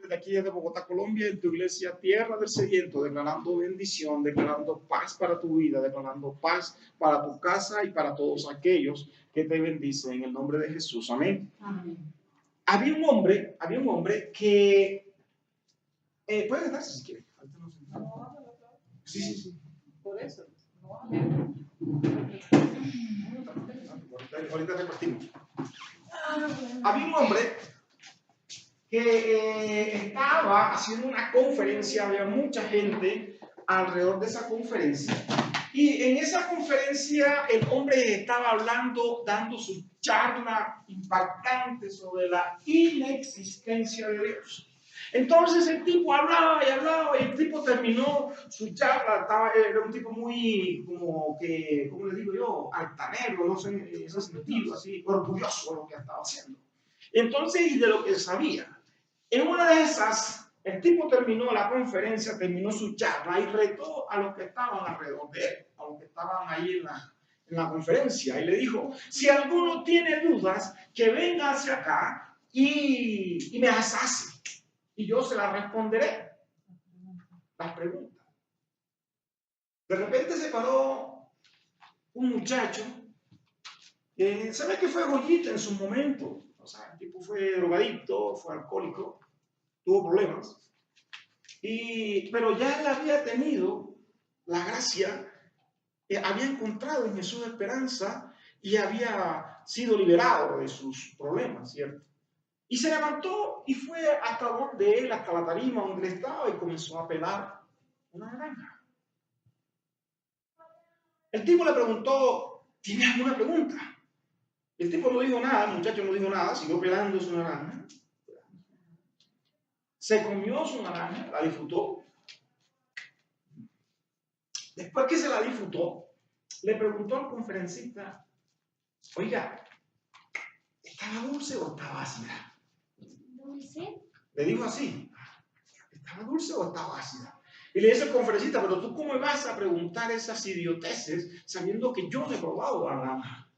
desde aquí, desde Bogotá, Colombia, en tu iglesia Tierra del Sediento, declarando bendición, declarando paz para tu vida, declarando paz para tu casa y para todos aquellos que te bendicen en el nombre de Jesús. Amén. Amén. Había un hombre que puede quedarse si quiere. Sí, sí, sí. Por eso. Ahorita repartimos. Había un hombre que estaba haciendo una conferencia, había mucha gente alrededor de esa conferencia. Y en esa conferencia el hombre estaba hablando, dando su charla impactante sobre la inexistencia de Dios. Entonces el tipo hablaba y el tipo terminó su charla, era un tipo muy, como que, ¿cómo le digo yo? Altanero, no sé, en ese sentido, así, orgulloso de lo que estaba haciendo. Entonces, y de lo que sabía. En una de esas, el tipo terminó la conferencia, terminó su charla y retó a los que estaban alrededor de él, a los que estaban ahí en la conferencia, y le dijo, si alguno tiene dudas, que venga hacia acá y me las hace, y yo se las responderé, las preguntas. De repente se paró un muchacho, ¿sabe que fue Goyita en su momento? O sea, el tipo fue drogadicto, fue alcohólico, tuvo problemas. Pero ya él había tenido la gracia, había encontrado en Jesús esperanza y había sido liberado de sus problemas, ¿cierto? Y se levantó y fue hasta donde él, hasta la tarima donde él estaba, y comenzó a pelar una naranja. El tipo le preguntó, ¿tiene alguna pregunta? El tipo no dijo nada, el muchacho no dijo nada, siguió pelando su naranja. Se comió su naranja, la disfrutó. Después que se la disfrutó, le preguntó al conferencista, oiga, ¿estaba dulce o estaba ácida? ¿Dulce? Le dijo así, ¿estaba dulce o estaba ácida? Y le dice al conferencista, pero tú cómo me vas a preguntar esas idioteces sabiendo que yo no he probado la naranja.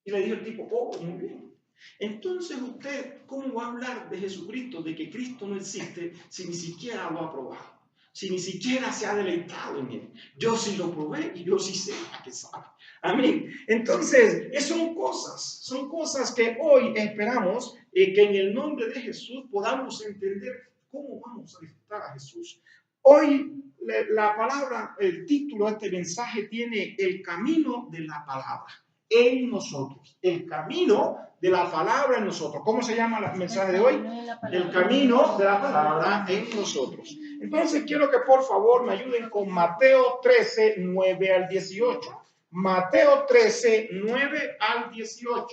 Y le dijo el tipo, oh, muy bien. Entonces usted, ¿cómo va a hablar de Jesucristo, de que Cristo no existe, si ni siquiera lo ha probado? Si ni siquiera se ha deleitado en él. Yo sí lo probé y yo sí sé a qué sabe. Amén. Entonces, son cosas que hoy esperamos que en el nombre de Jesús podamos entender cómo vamos a disfrutar a Jesús. Hoy la palabra, el título de este mensaje tiene el camino de la palabra en nosotros, el camino de la palabra en nosotros. ¿Cómo se llama el mensaje de hoy? El camino de la palabra en nosotros. Entonces quiero que por favor me ayuden con Mateo 13, 9 al 18. Mateo 13, 9 al 18.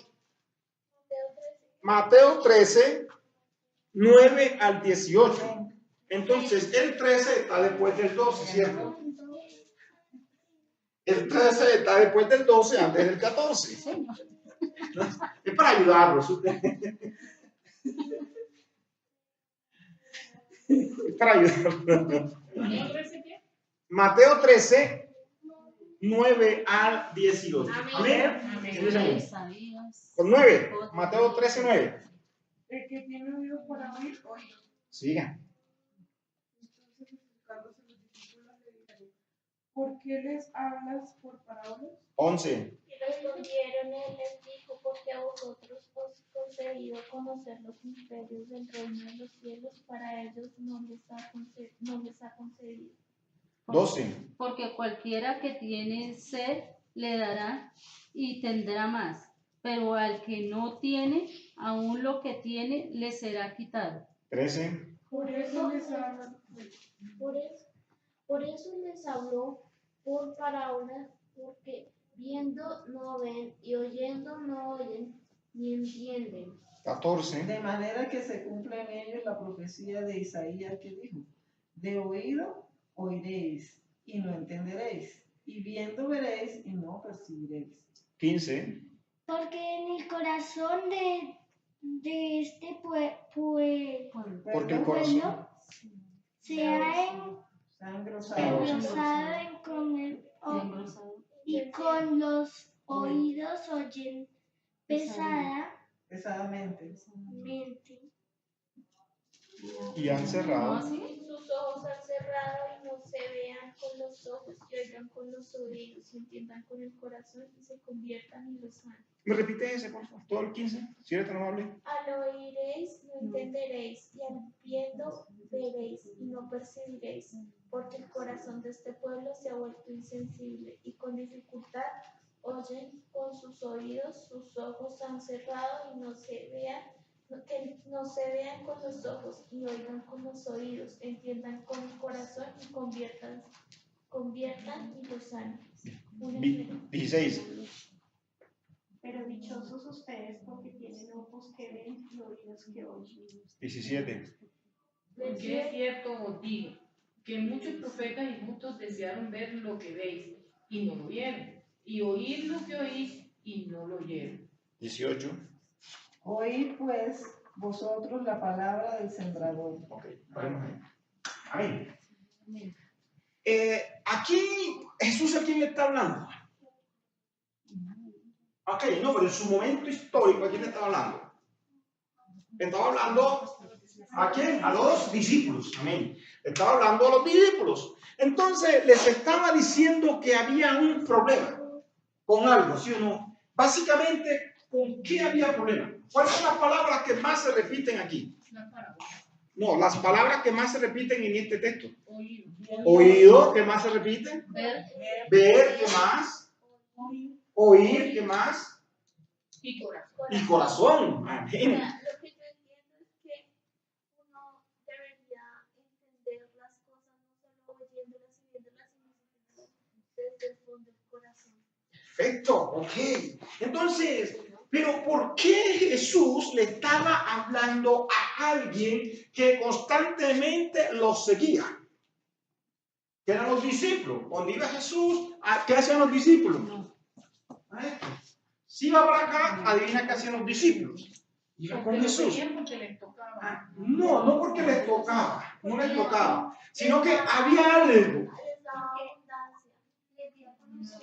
Mateo 13, 9 al 18. Entonces el 13 está después del 12, ¿cierto? El 13 está después del 12, antes del 14. Es para ayudarlos. Es para ayudarlos. Mateo 13, 9 al 18. Amén. Con 9. Mateo 13, 9. El que tiene oídos para oír, oído. Sigan. Entonces buscándose los discípulos le dijeron, ¿por qué les hablas por parábolas? 11. Y respondieron, él les dijo, porque a vosotros os he concedido conocer los misterios del reino de los cielos, para ellos no les ha concedido. 12. Porque cualquiera que tiene sed le dará y tendrá más, pero al que no tiene, aún lo que tiene le será quitado. 13. Por eso les habló por parábolas, porque viendo no ven y oyendo no oyen ni entienden. 14. De manera que se cumple en ellos la profecía de Isaías que dijo, de oído oiréis y no entenderéis, y viendo veréis y no percibiréis. 15. Porque en el corazón de este Porque el corazón se ha engrosado y con los oídos oyen pesadamente. y han ¿No cerrado. así? Sus ojos han cerrado y no se vean con los ojos y oigan con los oídos y entiendan con el corazón y se conviertan y lo sanen. ¿Me repite ese, por favor? Todo el 15, si eres tan amable. Al oiréis no entenderéis y al viendo veréis y no percibiréis, porque el corazón de este pueblo se ha vuelto insensible y con dificultad oyen con sus oídos, sus ojos han cerrado y no se vean, que no se vean con los ojos y oigan con los oídos, entiendan con el corazón y conviertan y lo sanen. 16. Pero dichosos ustedes porque tienen ojos que ven y oídos que oyen. 17. Porque es cierto os digo, que muchos profetas y justos desearon ver lo que veis, y no lo vieron, y oír lo que oís, y no lo oyeron. 18. Oíd pues vosotros la palabra del sembrador. Ok, paremos ahí. Amén. Aquí Jesús, ¿a quién le está hablando? Ok, no, pero en su momento histórico, ¿a quién le estaba hablando? Estaba hablando ¿a quién? A los discípulos. Amén. Estaba hablando a los discípulos. Entonces les estaba diciendo que había un problema con algo, ¿sí o no? Básicamente, ¿con qué había problema? ¿Cuáles son las palabras que más se repiten aquí? No, las palabras que más se repiten en este texto. Oído, ¿qué más se repite? Ver, ¿qué más? Oír, ¿qué más? Y corazón. Y corazón. Amén. Lo que yo entiendo es que uno debería entender las cosas no solo oyéndolas y viéndolas, sino desde el fondo del corazón. Perfecto, ok. Entonces, pero ¿por qué Jesús le estaba hablando a alguien que constantemente los seguía? Que eran los discípulos. Cuando iba Jesús, ¿qué hacían los discípulos? Si iba para acá, adivina qué hacían los discípulos. Iban con Jesús. Porque les tocaba. No, no porque les tocaba, no les tocaba, sino que había algo.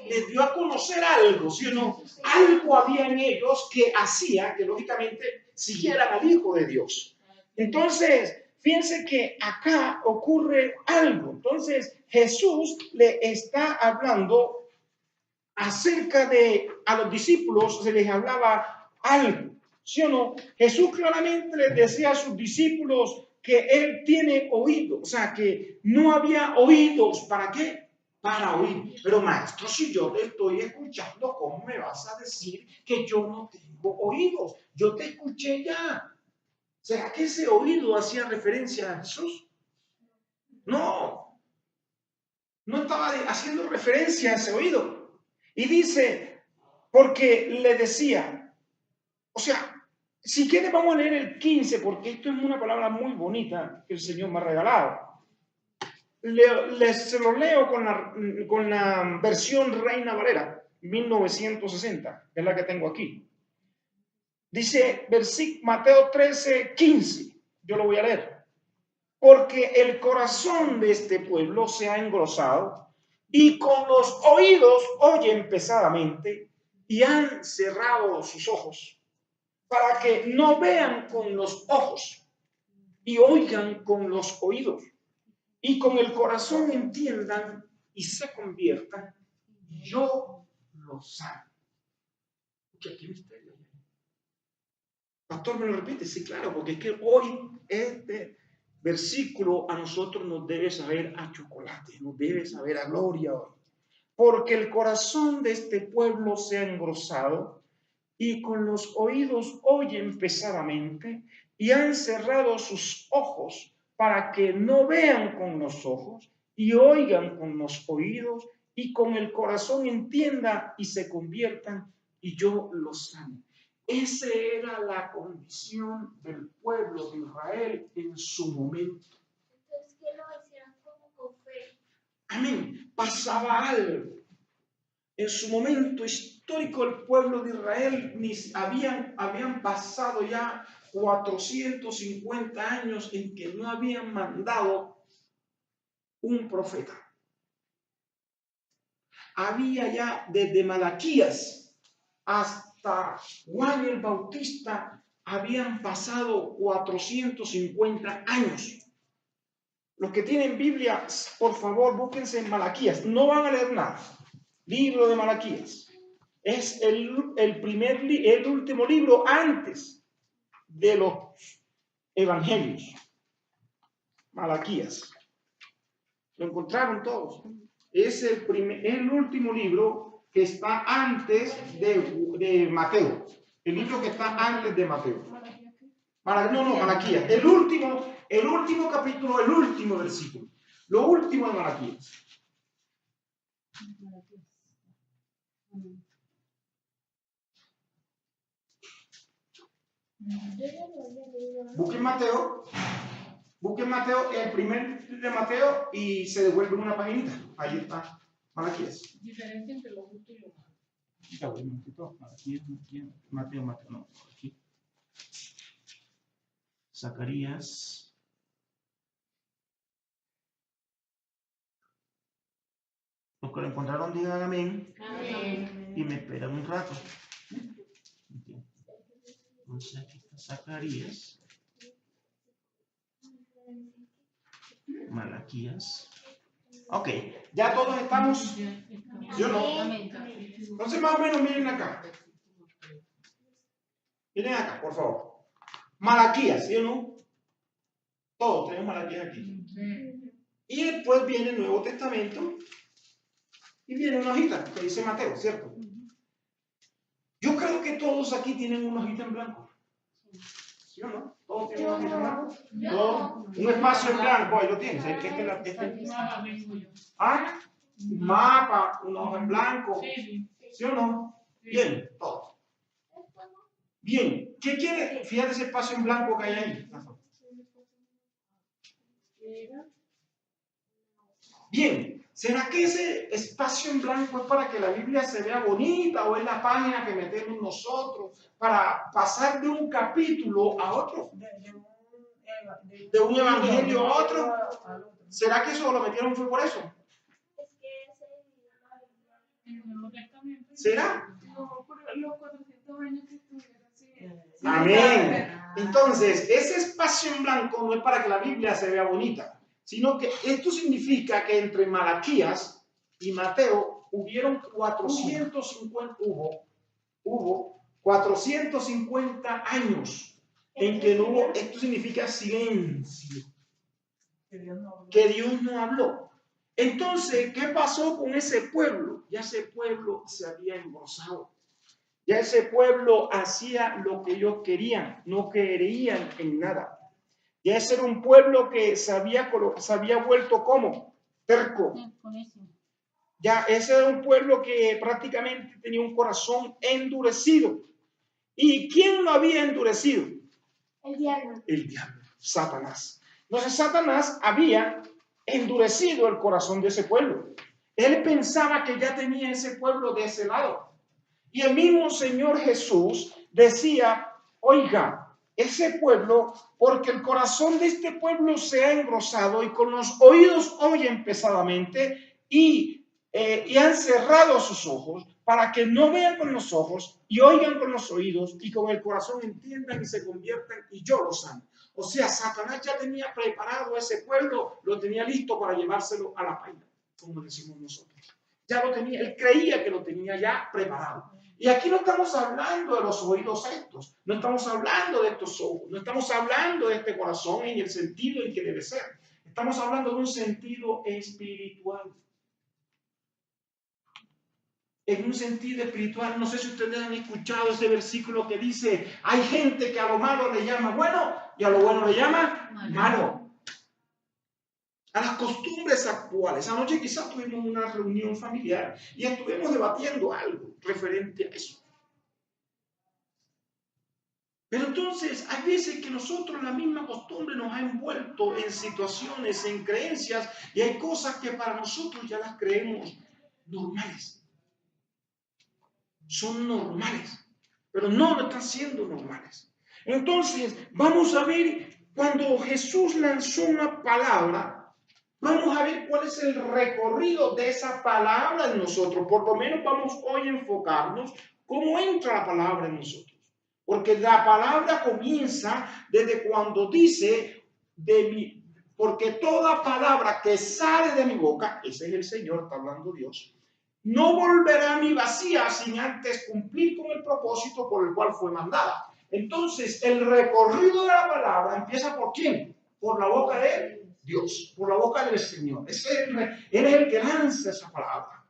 Les dio a conocer algo, ¿sí o no? Algo había en ellos que hacía que lógicamente siguieran al Hijo de Dios. Entonces, fíjense que acá ocurre algo. Entonces, Jesús le está hablando acerca de, a los discípulos se les hablaba algo, ¿sí o no? Jesús claramente les decía a sus discípulos que Él tiene oídos, o sea, que no había oídos, ¿para qué? Para oír. Pero maestro, si yo te estoy escuchando, ¿cómo me vas a decir que yo no tengo oídos? Yo te escuché ya. ¿Será que ese oído hacía referencia a Jesús? No, no estaba haciendo referencia a ese oído. Y dice, porque le decía, o sea, si quieres vamos a leer el 15, porque esto es una palabra muy bonita que el Señor me ha regalado. Se lo leo con la versión Reina Valera, 1960, es la que tengo aquí. Dice, Mateo 13, 15, yo lo voy a leer. Porque el corazón de este pueblo se ha engrosado y con los oídos oyen pesadamente y han cerrado sus ojos para que no vean con los ojos y oigan con los oídos y con el corazón entiendan y se conviertan, yo lo sano. Porque aquí me está leyendo. Pastor, ¿me lo repite? Sí, claro, porque es que hoy este versículo a nosotros nos debe saber a chocolate, nos debe saber a gloria hoy. Porque el corazón de este pueblo se ha engrosado y con los oídos oyen pesadamente y han cerrado sus ojos para que no vean con los ojos y oigan con los oídos y con el corazón entienda y se conviertan y yo los sane. Esa era la condición del pueblo de Israel en su momento. Entonces, que lo hicieran como con fe. Amén. Pasaba algo. En su momento histórico, el pueblo de Israel habían pasado ya 450 años en que no habían mandado un profeta. Había ya desde Malaquías hasta Juan el Bautista habían pasado 450 años. Los que tienen Biblia, por favor, búsquense en Malaquías. No van a leer nada. Libro de Malaquías. Es el último libro antes de los evangelios. Malaquías. Lo encontraron todos. Es el último libro que está antes de Mateo. El libro que está antes de Mateo. Malaquías. El último capítulo, el último versículo. Lo último de Malaquías. Busquen Mateo, el primer de Mateo y se devuelve una paginita. Ahí está, Malaquías. Diferencia entre lo justo y lo malo. Ya voy, Mateo, no, aquí. Zacarías. Los que lo encontraron digan amén. Amén. Y me esperan un rato. Entonces aquí está Zacarías. Malaquías. Ok, ya todos estamos. ¿Sí o no? Entonces más o menos miren acá. Miren acá, por favor. Malaquías, ¿sí o no? Todos tenemos Malaquías aquí. Y después viene el Nuevo Testamento. Y viene una hojita que dice Mateo, ¿cierto? Yo creo que todos aquí tienen una hojita en blanco. ¿Sí o no? ¿Todos tienen una hojita en blanco? ¿Todos? Un espacio en blanco, ahí lo tienes. Un mapa, una hoja en blanco. ¿Sí o no? Bien, todos. Bien, ¿qué quiere? Fíjate ese espacio en blanco que hay ahí. Bien, ¿será que ese espacio en blanco es para que la Biblia se vea bonita o es la página que metemos nosotros para pasar de un capítulo a otro? De un evangelio a otro. ¿Será que eso lo metieron fue por eso? ¿Será? No, por los 400 años que estuvieron así. Amén. Entonces, ese espacio en blanco no es para que la Biblia se vea bonita, sino que esto significa que entre Malaquías y Mateo hubieron 450, hubo 450 años en que no hubo, esto significa silencio, que Dios no habló. Entonces, ¿qué pasó con ese pueblo? Ya ese pueblo se había engrosado. Ya ese pueblo hacía lo que ellos querían, no creían en nada. Ya ese era un pueblo que se había vuelto como terco. Ya ese era un pueblo que prácticamente tenía un corazón endurecido. ¿Y quién lo había endurecido? El diablo. El diablo, Satanás. Entonces Satanás había endurecido el corazón de ese pueblo. Él pensaba que ya tenía ese pueblo de ese lado. Y el mismo Señor Jesús decía, oiga, ese pueblo, porque el corazón de este pueblo se ha engrosado y con los oídos oyen pesadamente y han cerrado sus ojos para que no vean con los ojos y oigan con los oídos y con el corazón entiendan y se conviertan y yo los sane. O sea, Satanás ya tenía preparado a ese pueblo, lo tenía listo para llevárselo a la paila, como decimos nosotros. Ya lo tenía, él creía que lo tenía ya preparado. Y aquí no estamos hablando de los oídos estos, no estamos hablando de estos ojos, no estamos hablando de este corazón en el sentido en que debe ser. Estamos hablando de un sentido espiritual. En un sentido espiritual, no sé si ustedes han escuchado ese versículo que dice, hay gente que a lo malo le llama bueno y a lo bueno le llama malo. A las costumbres actuales. Anoche quizás tuvimos una reunión familiar y estuvimos debatiendo algo referente a eso. Pero entonces, hay veces que nosotros la misma costumbre nos ha envuelto en situaciones, en creencias, y hay cosas que para nosotros ya las creemos normales. Son normales, pero no están siendo normales. Entonces, vamos a ver cuando Jesús lanzó una palabra. Vamos a ver cuál es el recorrido de esa palabra en nosotros. Por lo menos vamos hoy a enfocarnos cómo entra la palabra en nosotros. Porque la palabra comienza desde cuando dice porque toda palabra que sale de mi boca, ese es el Señor, está hablando Dios, no volverá a mí vacía sin antes cumplir con el propósito por el cual fue mandada. Entonces, el recorrido de la palabra empieza ¿por quién? Por la boca de Dios, por la boca del Señor. Él es el que lanza esa palabra.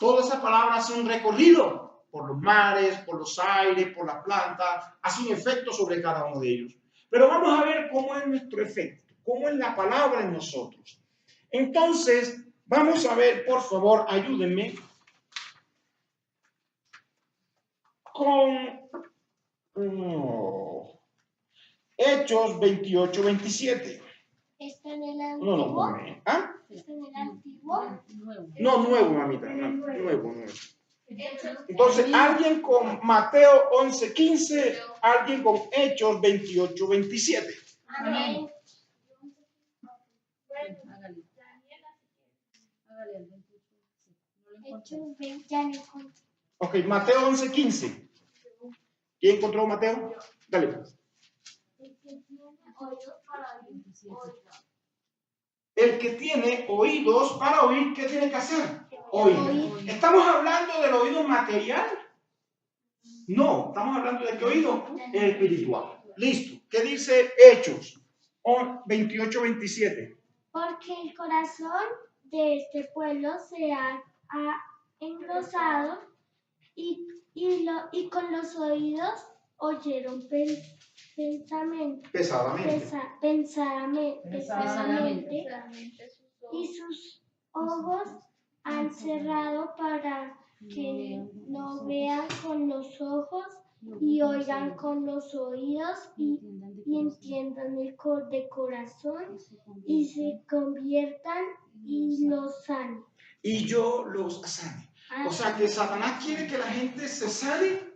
Toda esa palabra hace un recorrido por los mares, por los aires, por las plantas, hace un efecto sobre cada uno de ellos. Pero vamos a ver cómo es nuestro efecto, cómo es la palabra en nosotros. Entonces, vamos a ver, por favor, ayúdenme con Hechos 28, 27. ¿Está en el antiguo? No. ¿Ah? ¿Está en el antiguo? No, nuevo, mamita. Nuevo. Entonces, alguien con Mateo 11, 15, alguien con Hechos 28, 27. Amén. Hechos 20, ya lo encontré. Ok, Mateo 11, 15. ¿Quién encontró Mateo? Dale. El que tiene oídos para oír, ¿qué tiene que hacer? Oír. ¿Estamos hablando del oído material? No, estamos hablando de qué oído? El espiritual. Listo. ¿Qué dice Hechos 28, 27? Porque el corazón de este pueblo se ha engrosado y con los oídos oyeron pesadamente y sus ojos han cerrado para que no vean con los ojos y oigan con los oídos y entiendan de corazón y se conviertan y los sanen. Y yo los sane. O sea que Satanás quiere que la gente se sane.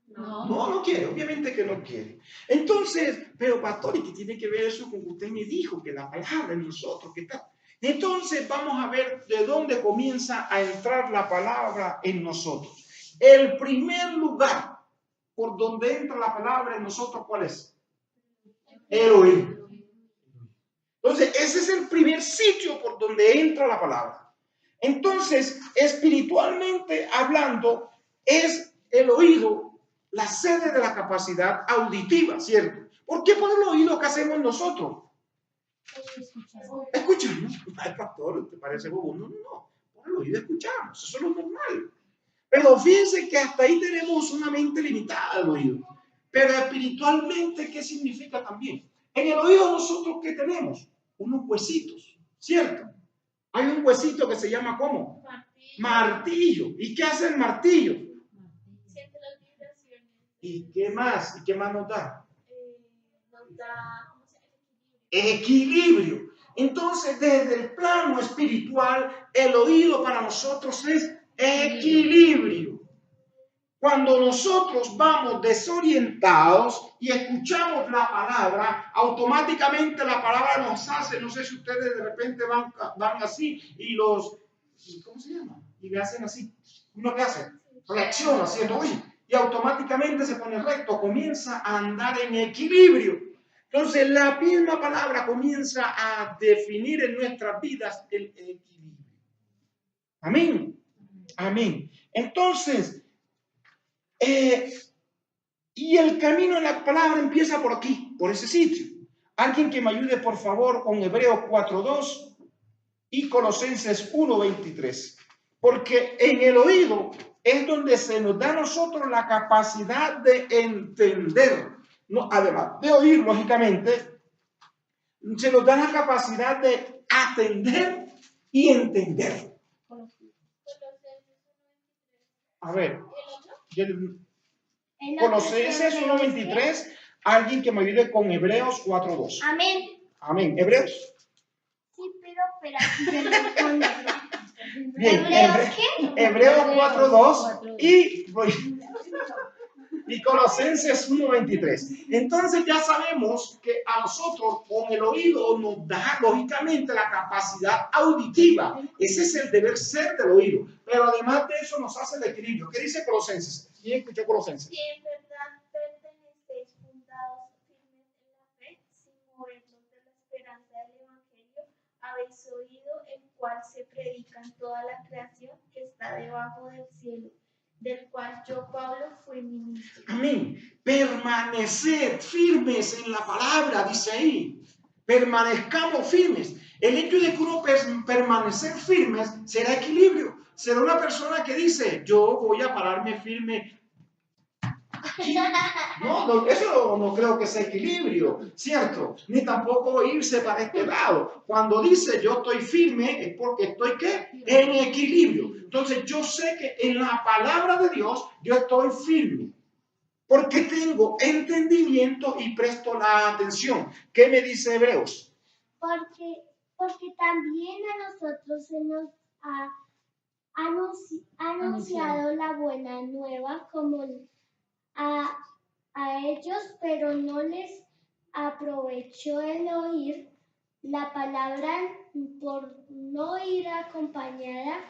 No quiere, obviamente que no quiere. Entonces, pero pastor, ¿y qué tiene que ver eso con que usted me dijo que la palabra en nosotros, que está? Entonces vamos a ver de dónde comienza a entrar la palabra en nosotros. El primer lugar por donde entra la palabra en nosotros, ¿cuál es? El oído. Entonces, ese es el primer sitio por donde entra la palabra. Entonces, espiritualmente hablando, es el oído la sede de la capacidad auditiva, ¿cierto? ¿Por qué por el oído que hacemos nosotros? Escuchamos. Ay, pastor, ¿te parece bobo? No. Por el oído escuchamos. Eso es lo normal. Pero fíjense que hasta ahí tenemos una mente limitada al oído. Pero espiritualmente, ¿qué significa también? En el oído nosotros, ¿qué tenemos? Unos huesitos, ¿cierto? Hay un huesito que se llama ¿cómo? Martillo. ¿Y qué hace el martillo? Siente las vibraciones. ¿Y qué más? ¿Y qué más nos da? Nos da, ¿cómo se llama? Equilibrio. Entonces, desde el plano espiritual, el oído para nosotros es equilibrio. Cuando nosotros vamos desorientados y escuchamos la palabra, automáticamente la palabra nos hace, no sé si ustedes de repente van así y ¿cómo se llama? Y le hacen así. ¿Uno qué hace? Reacciona haciendo, y automáticamente se pone recto, comienza a andar en equilibrio. Entonces la misma palabra comienza a definir en nuestras vidas el equilibrio. Amén. Amén. Entonces, y el camino en la palabra empieza por aquí, por ese sitio. Alguien que me ayude, por favor, con Hebreos 4:2 y Colosenses 1:23. Porque en el oído es donde se nos da a nosotros la capacidad de entender. No, además de oír, lógicamente, se nos da la capacidad de atender y entender. A ver, Colosenses 1:23, alguien que me ayude con Hebreos 4:2. Amén. Amén. ¿Hebreos? Sí, pero aquí yo lo respondo. Bien, ¿Hebreos qué? Hebreos 4:2 y voy. Y Colosenses 1:23. Entonces ya sabemos que a nosotros con el oído nos da lógicamente la capacidad auditiva. Ese es el deber ser del oído. Pero además de eso nos hace el equilibrio. ¿Qué dice Colosenses? ¿Quién escuchó Colosenses? Si en verdad pertenecéis fundados firmes en la fe, sin movernos de la esperanza del Evangelio, habéis oído, el cual se predica en toda la creación que está debajo del cielo, del cual yo, Pablo, fui ministro. Amén. Permaneced firmes en la palabra, dice ahí. Permanezcamos firmes. El hecho de que uno permanecer firmes será equilibrio. Será una persona que dice, yo voy a pararme firme. No, eso no creo que sea equilibrio, ¿cierto? Ni tampoco irse para este lado. Cuando dice yo estoy firme es porque estoy ¿qué? En equilibrio. Entonces yo sé que en la palabra de Dios yo estoy firme. Porque tengo entendimiento y presto la atención. ¿Qué me dice Hebreos? Porque también a nosotros se nos ha anunciado la buena nueva como a ellos, pero no les aprovechó el oír la palabra por no ir acompañada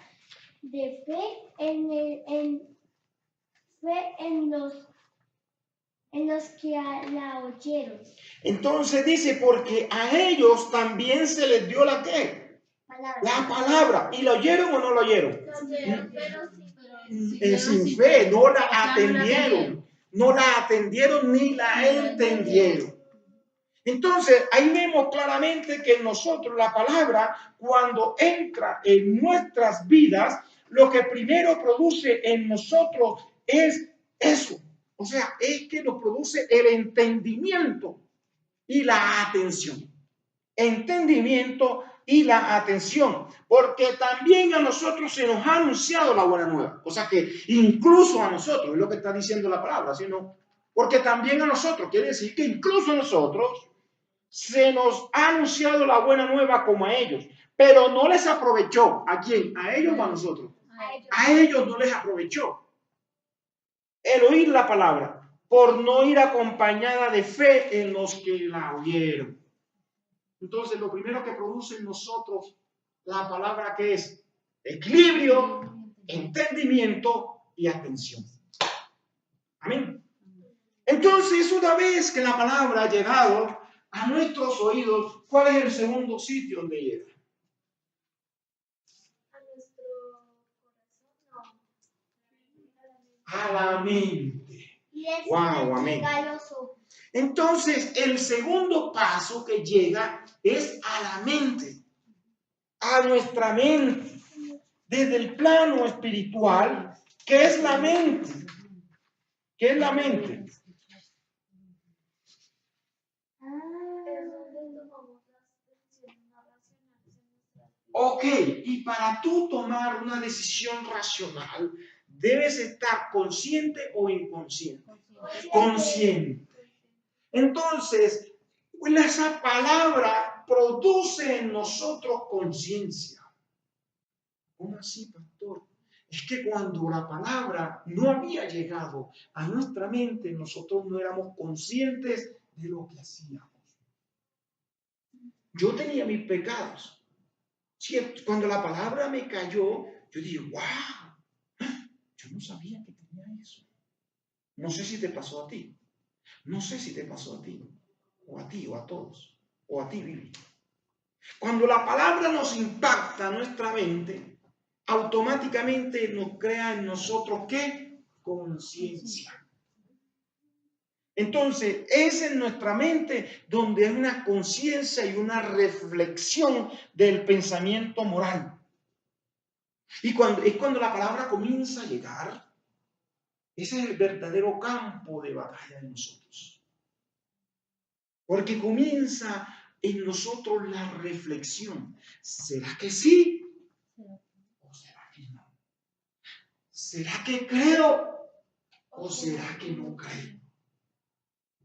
de fe en los que la oyeron. Entonces dice, porque a ellos también se les dio la ¿qué? La palabra. ¿Y la oyeron o no la oyeron? Pero sin Sin fe, no la atendieron. No la atendieron ni la entendieron. Entonces, ahí vemos claramente que nosotros, la palabra, cuando entra en nuestras vidas, lo que primero produce en nosotros es eso. O sea, es que nos produce el entendimiento y la atención. Entendimiento y la atención. Porque también a nosotros se nos ha anunciado la buena nueva. O sea que incluso a nosotros, es lo que está diciendo la palabra, sino porque también a nosotros, quiere decir que incluso a nosotros se nos ha anunciado la buena nueva como a ellos. Pero no les aprovechó. ¿A quién? ¿A ellos o a nosotros? A ellos no les aprovechó el oír la palabra, por no ir acompañada de fe en los que la oyeron. Entonces, lo primero que produce en nosotros la palabra que es equilibrio, entendimiento y atención. Amén. Entonces, una vez que la palabra ha llegado a nuestros oídos, ¿cuál es el segundo sitio donde llega? a nuestro corazón, no. A la mente. Y después Wow, amén. llega a los ojos. Entonces, el segundo paso que llega es a la mente, a nuestra mente, desde el plano espiritual. ¿Qué es la mente? ¿Qué es la mente? Es donde tomamos las decisiones más racionales en nuestra vida. Ok, y para tú tomar una decisión racional, debes estar consciente o inconsciente. Consciente. Entonces, esa palabra produce en nosotros conciencia. ¿Cómo así, pastor? Es que cuando la palabra no había llegado a nuestra mente, nosotros no éramos conscientes de lo que hacíamos. Yo tenía mis pecados. ¿Cierto? Cuando la palabra me cayó, yo dije, wow, yo no sabía que tenía eso. No sé si te pasó a ti. No sé si te pasó a ti, o a todos, o a ti, Vivi. Cuando la palabra nos impacta nuestra mente, automáticamente nos crea en nosotros ¿qué? Conciencia. Entonces, es en nuestra mente donde hay una conciencia y una reflexión del pensamiento moral. Y cuando la palabra comienza a llegar, ese es el verdadero campo de batalla de nosotros. Porque comienza en nosotros la reflexión. ¿Será que sí? ¿O será que no? ¿Será que creo? ¿O será que no creo?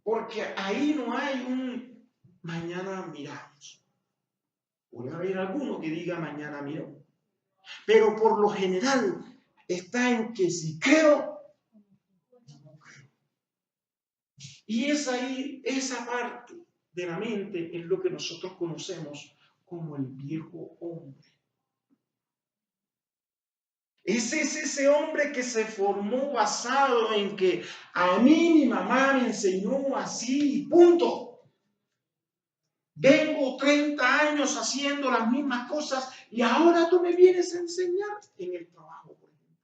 Porque ahí no hay un mañana miramos. Puede haber alguno que diga mañana miro. Pero por lo general está en que si creo o no creo. Y es ahí, esa parte de la mente es lo que nosotros conocemos como el viejo hombre. Ese es ese hombre que se formó basado en que a mí mi mamá me enseñó así, punto. Vengo 30 años haciendo las mismas cosas y ahora tú me vienes a enseñar en el trabajo, por ejemplo.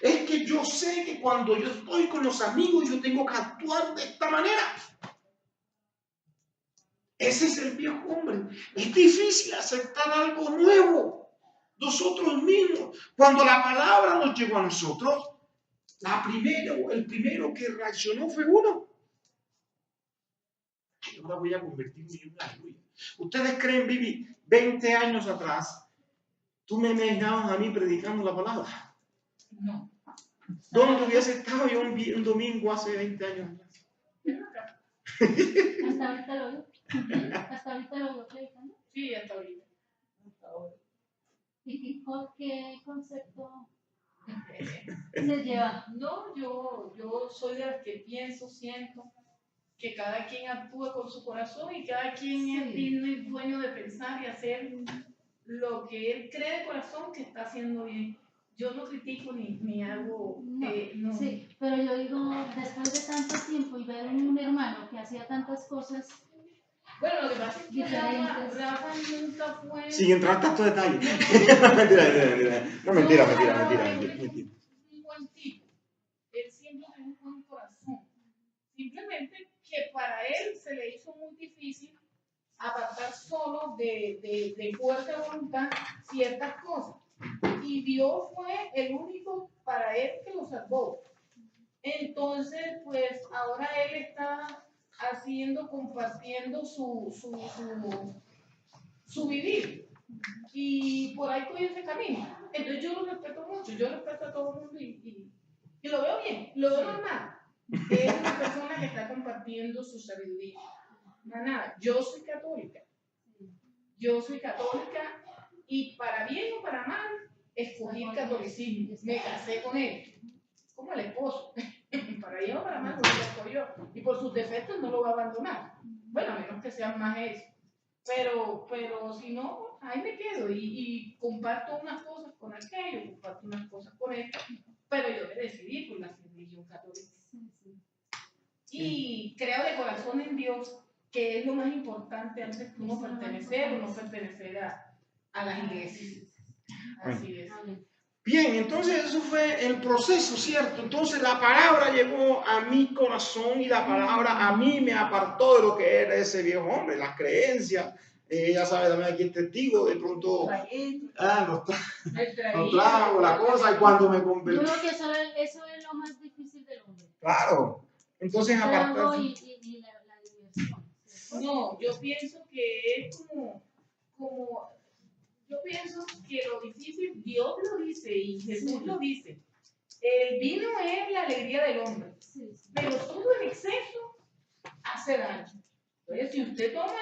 Es que yo sé que cuando yo estoy con los amigos yo tengo que actuar de esta manera. Ese es el viejo hombre. Es difícil aceptar algo nuevo. Nosotros mismos, cuando la palabra nos llegó a nosotros, el primero que reaccionó fue uno. Ahora voy a convertirme en una aleluya. ¿Ustedes creen, Vivi, 20 años atrás, tú me imaginabas a mí predicando la palabra? No. ¿Dónde hubiese estado yo un domingo hace 20 años atrás? Hasta ahorita lo veo. Hasta ahorita lo veo predicando. Sí, hasta ahorita. ¿Y qué concepto se lleva? No, yo soy de las que pienso, siento que cada quien actúa con su corazón y cada quien es digno y dueño de pensar y hacer lo que él cree de corazón que está haciendo bien. Yo no critico ni hago... no. Sí, pero yo digo, después de tanto tiempo y ver un hermano que hacía tantas cosas... Bueno, lo que pasa es que Rafa nunca fue... Sin entrar tanto detalle. mentira. No, mentira. Un buen tipo. Él siempre tiene un buen corazón. Simplemente que para él se le hizo muy difícil apartar solo de fuerte voluntad ciertas cosas. Y Dios fue el único para él que lo salvó. Entonces, pues ahora él está compartiendo su vivir. Y por ahí cogió ese camino. Entonces yo lo respeto mucho, yo respeto a todo el mundo y lo veo bien, lo veo normal. Es una persona que está compartiendo su sabiduría. Nada, yo soy católica y para bien o para mal escogí el catolicismo, me casé con él, como el esposo. Para bien o para mal, porque lo escogió. Y por sus defectos no lo va a abandonar. Bueno, a menos que sean más eso. Pero si no, ahí me quedo y comparto unas cosas con aquello, comparto unas cosas con él, pero yo me decidí por la religión católica. Y creo de corazón en Dios, que es lo más importante antes que uno pertenecer o no pertenecer a las iglesias. Así es. Bien, entonces eso fue el proceso, ¿cierto? Entonces la palabra llegó a mi corazón y la palabra a mí me apartó de lo que era ese viejo hombre, las creencias. Ya sabe, también aquí es testigo, de pronto los tragos, la cosa, y cuando me convertí. Yo creo que eso es lo más difícil del hombre. Claro, entonces apartarse. Y la diversión. No, yo pienso que es como yo pienso que lo difícil, Dios lo dice y Jesús lo dice. El vino es la alegría del hombre, pero todo en exceso hace daño. Entonces, si usted toma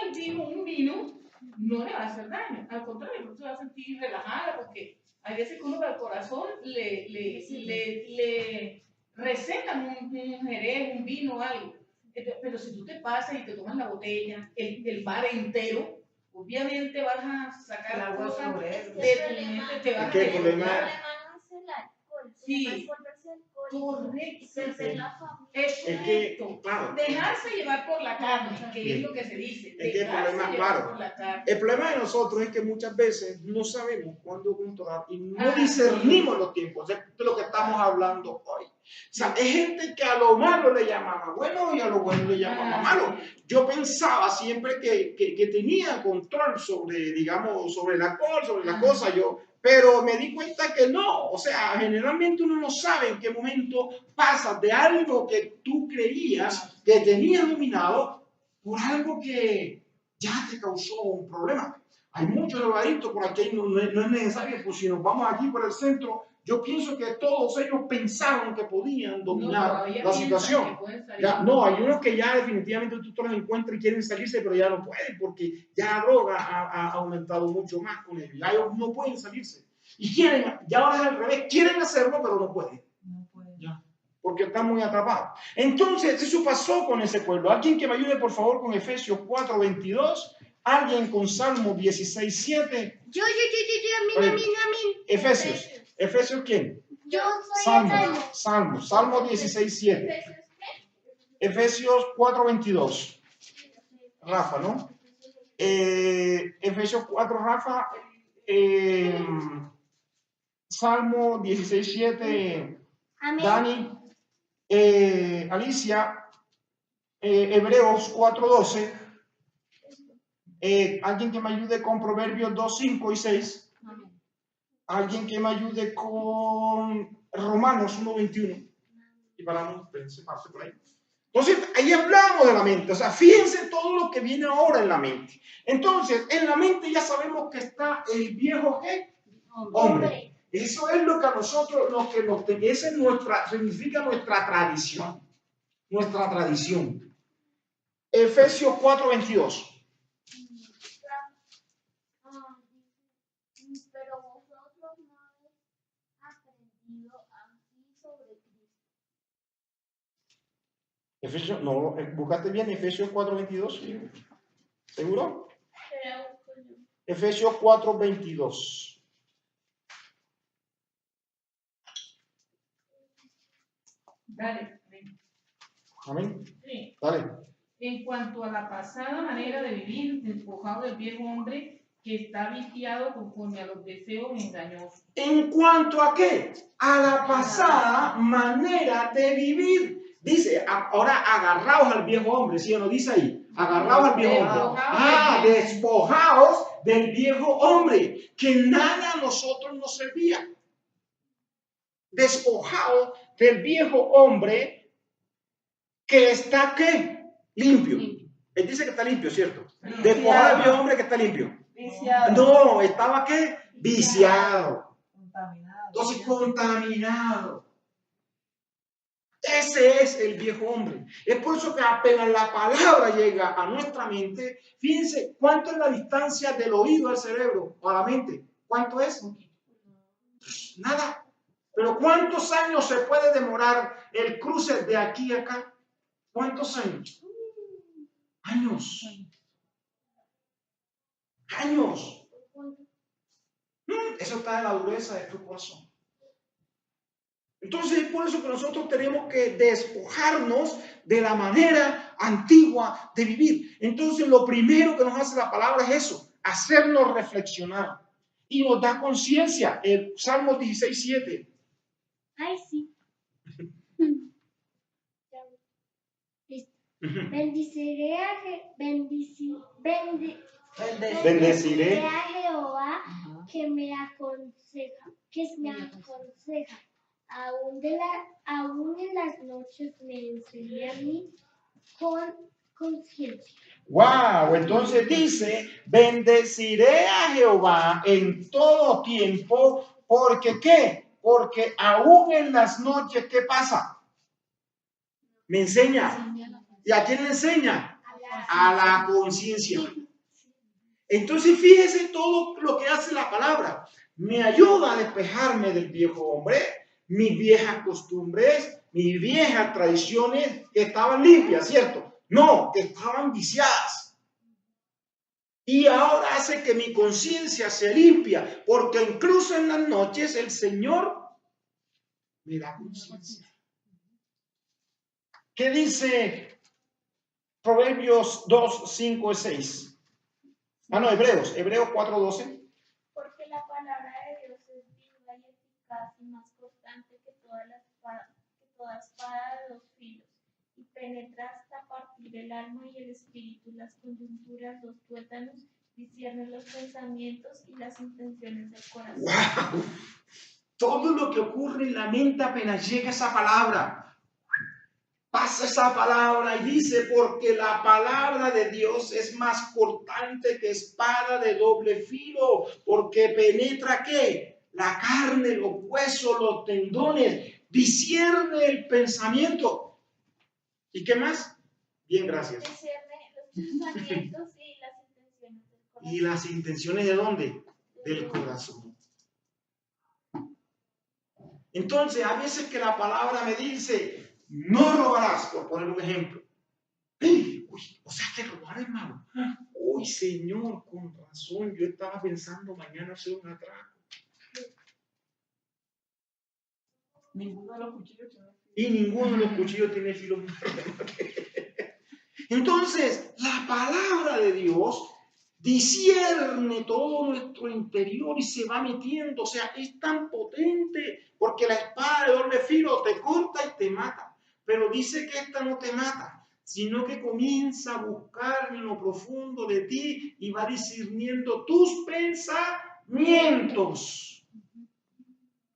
un vino, no le va a hacer daño. Al contrario, usted se va a sentir relajada porque hay veces que uno al corazón le recetan un jerez, un vino, algo. Pero si tú te pasas y te tomas la botella, el bar entero, obviamente vas a sacar la cosas sobre de él. tu mente, te vas a ¿Qué problema? El problema no es el alcohol, Sí. el problema es volverse alcohólico Correcto. y perder la familia. Es que, correcto. claro. Dejarse llevar por la carne, que es lo que se dice. Es que el Dejarse problema, llevar claro. por la carne. El problema de nosotros es que muchas veces no sabemos cuándo controlar y no discernimos los tiempos. Es de lo que estamos hablando hoy. O sea, es gente que a lo malo le llamaba bueno y a lo bueno le llamaba malo. Yo pensaba siempre que tenía control sobre, digamos, sobre el alcohol, sobre las cosas, pero me di cuenta que no. O sea, generalmente uno no sabe en qué momento pasas de algo que tú creías que tenías dominado por algo que ya te causó un problema. Hay muchos laberintos por aquí, no es necesario, pues si nos vamos aquí por el centro, yo pienso que todos ellos pensaron que podían dominar la situación. Ya, no, hay unos que ya definitivamente tú los encuentras y quieren salirse, pero ya no pueden porque ya la droga ha aumentado mucho más con ellos. Ya ellos no pueden salirse. Y quieren, ya ahora es al revés, quieren hacerlo, pero no pueden. No puede. Ya. porque están muy atrapados. Entonces, eso pasó con ese pueblo. Alguien que me ayude, por favor, con Efesios 4:22. Alguien con Salmo 16:7. Yo, a mí. Efesios. ¿Efesios quién? Yo soy el Salmo 16:7. Efesios 4:22. Rafa, ¿no? Efesios 4, Rafa. Salmo 16:7. Amén. Dani. Alicia. Hebreos 4:12. Alguien que me ayude con Proverbios 2:5 y 6. Alguien que me ayude con Romanos 1:21. Y paramos, se pase por ahí. Entonces, ahí hablamos de la mente. O sea, fíjense todo lo que viene ahora en la mente. Entonces, en la mente ya sabemos que está el viejo ¿qué? Hombre. Eso es lo que a nosotros, esa es significa nuestra tradición. Nuestra tradición. Efesios 4:22. Pero vosotros no habéis aprendido así sobre Cristo. Efesios, no, buscaste bien Efesios 4:22. ¿Seguro? Efesios 4:22. Dale. Amén. Sí. Dale. En cuanto a la pasada manera de vivir, despojado del viejo hombre que está viciado conforme a los deseos engañosos. ¿En cuanto a qué? A la pasada manera de vivir. Dice, ahora agarraos al viejo hombre, ¿sí o no? Dice ahí, agarraos al viejo hombre. Despojaos del viejo hombre, que nada a nosotros nos servía. Despojaos del viejo hombre que está, ¿qué? Limpio. Él dice que está limpio, ¿cierto? Despojado del viejo hombre que está limpio. Viciado. No, estaba, ¿qué? Viciado. Contaminado. Entonces, contaminado. Ese es el viejo hombre. Es por eso que apenas la palabra llega a nuestra mente, fíjense cuánto es la distancia del oído al cerebro o a la mente. ¿Cuánto es? Nada. Pero ¿cuántos años se puede demorar el cruce de aquí a acá? ¿Cuántos años? Años. Años. Eso está en la dureza de tu corazón. Entonces es por eso que nosotros tenemos que despojarnos de la manera antigua de vivir. Entonces lo primero que nos hace la palabra es eso, hacernos reflexionar. Y nos da conciencia. El Salmo 16:7. Ay, sí. Bendeciré a Jehová que me aconseja. Aún en las noches me enseña a mí con conciencia. Wow, entonces dice, bendeciré a Jehová en todo tiempo, porque ¿qué? Porque aún en las noches, ¿qué pasa? Me enseña. ¿Y a quién le enseña? A la conciencia. Entonces fíjese todo lo que hace la palabra. Me ayuda a despejarme del viejo hombre, mis viejas costumbres, mis viejas tradiciones que estaban limpias, ¿cierto? No, que estaban viciadas. Y ahora hace que mi conciencia se limpia, porque incluso en las noches el Señor me da conciencia. ¿Qué dice Proverbios 2, 5 y 6? Hebreos 4:12. Porque la palabra de Dios es viva y eficaz y más cortante que toda espada de 2 filos, y penetra hasta partir el alma y el espíritu, las coyunturas, los tuétanos, discierne los pensamientos y las intenciones del corazón. ¡Wow! Todo lo que ocurre en la mente apenas llega esa palabra. Pasa esa palabra y dice, porque la palabra de Dios es más cortante que espada de doble filo, porque penetra ¿qué? La carne, los huesos, los tendones, discierne el pensamiento. ¿Y qué más? Bien, gracias. Discierne los pensamientos y las intenciones del corazón. ¿Y las intenciones de dónde? Del corazón. Entonces, a veces que la palabra me dice, no robarás, por poner un ejemplo. Uy, o sea que robar es malo. Uy, Señor, con razón, yo estaba pensando mañana hacer un atraco. Ninguno de los cuchillos tiene filo. Y ninguno de los cuchillos tiene filo. Entonces, la palabra de Dios discierne todo nuestro interior y se va metiendo. O sea, es tan potente porque la espada de doble filo te corta y te mata. Pero dice que esta no te mata, sino que comienza a buscar en lo profundo de ti y va discerniendo tus pensamientos.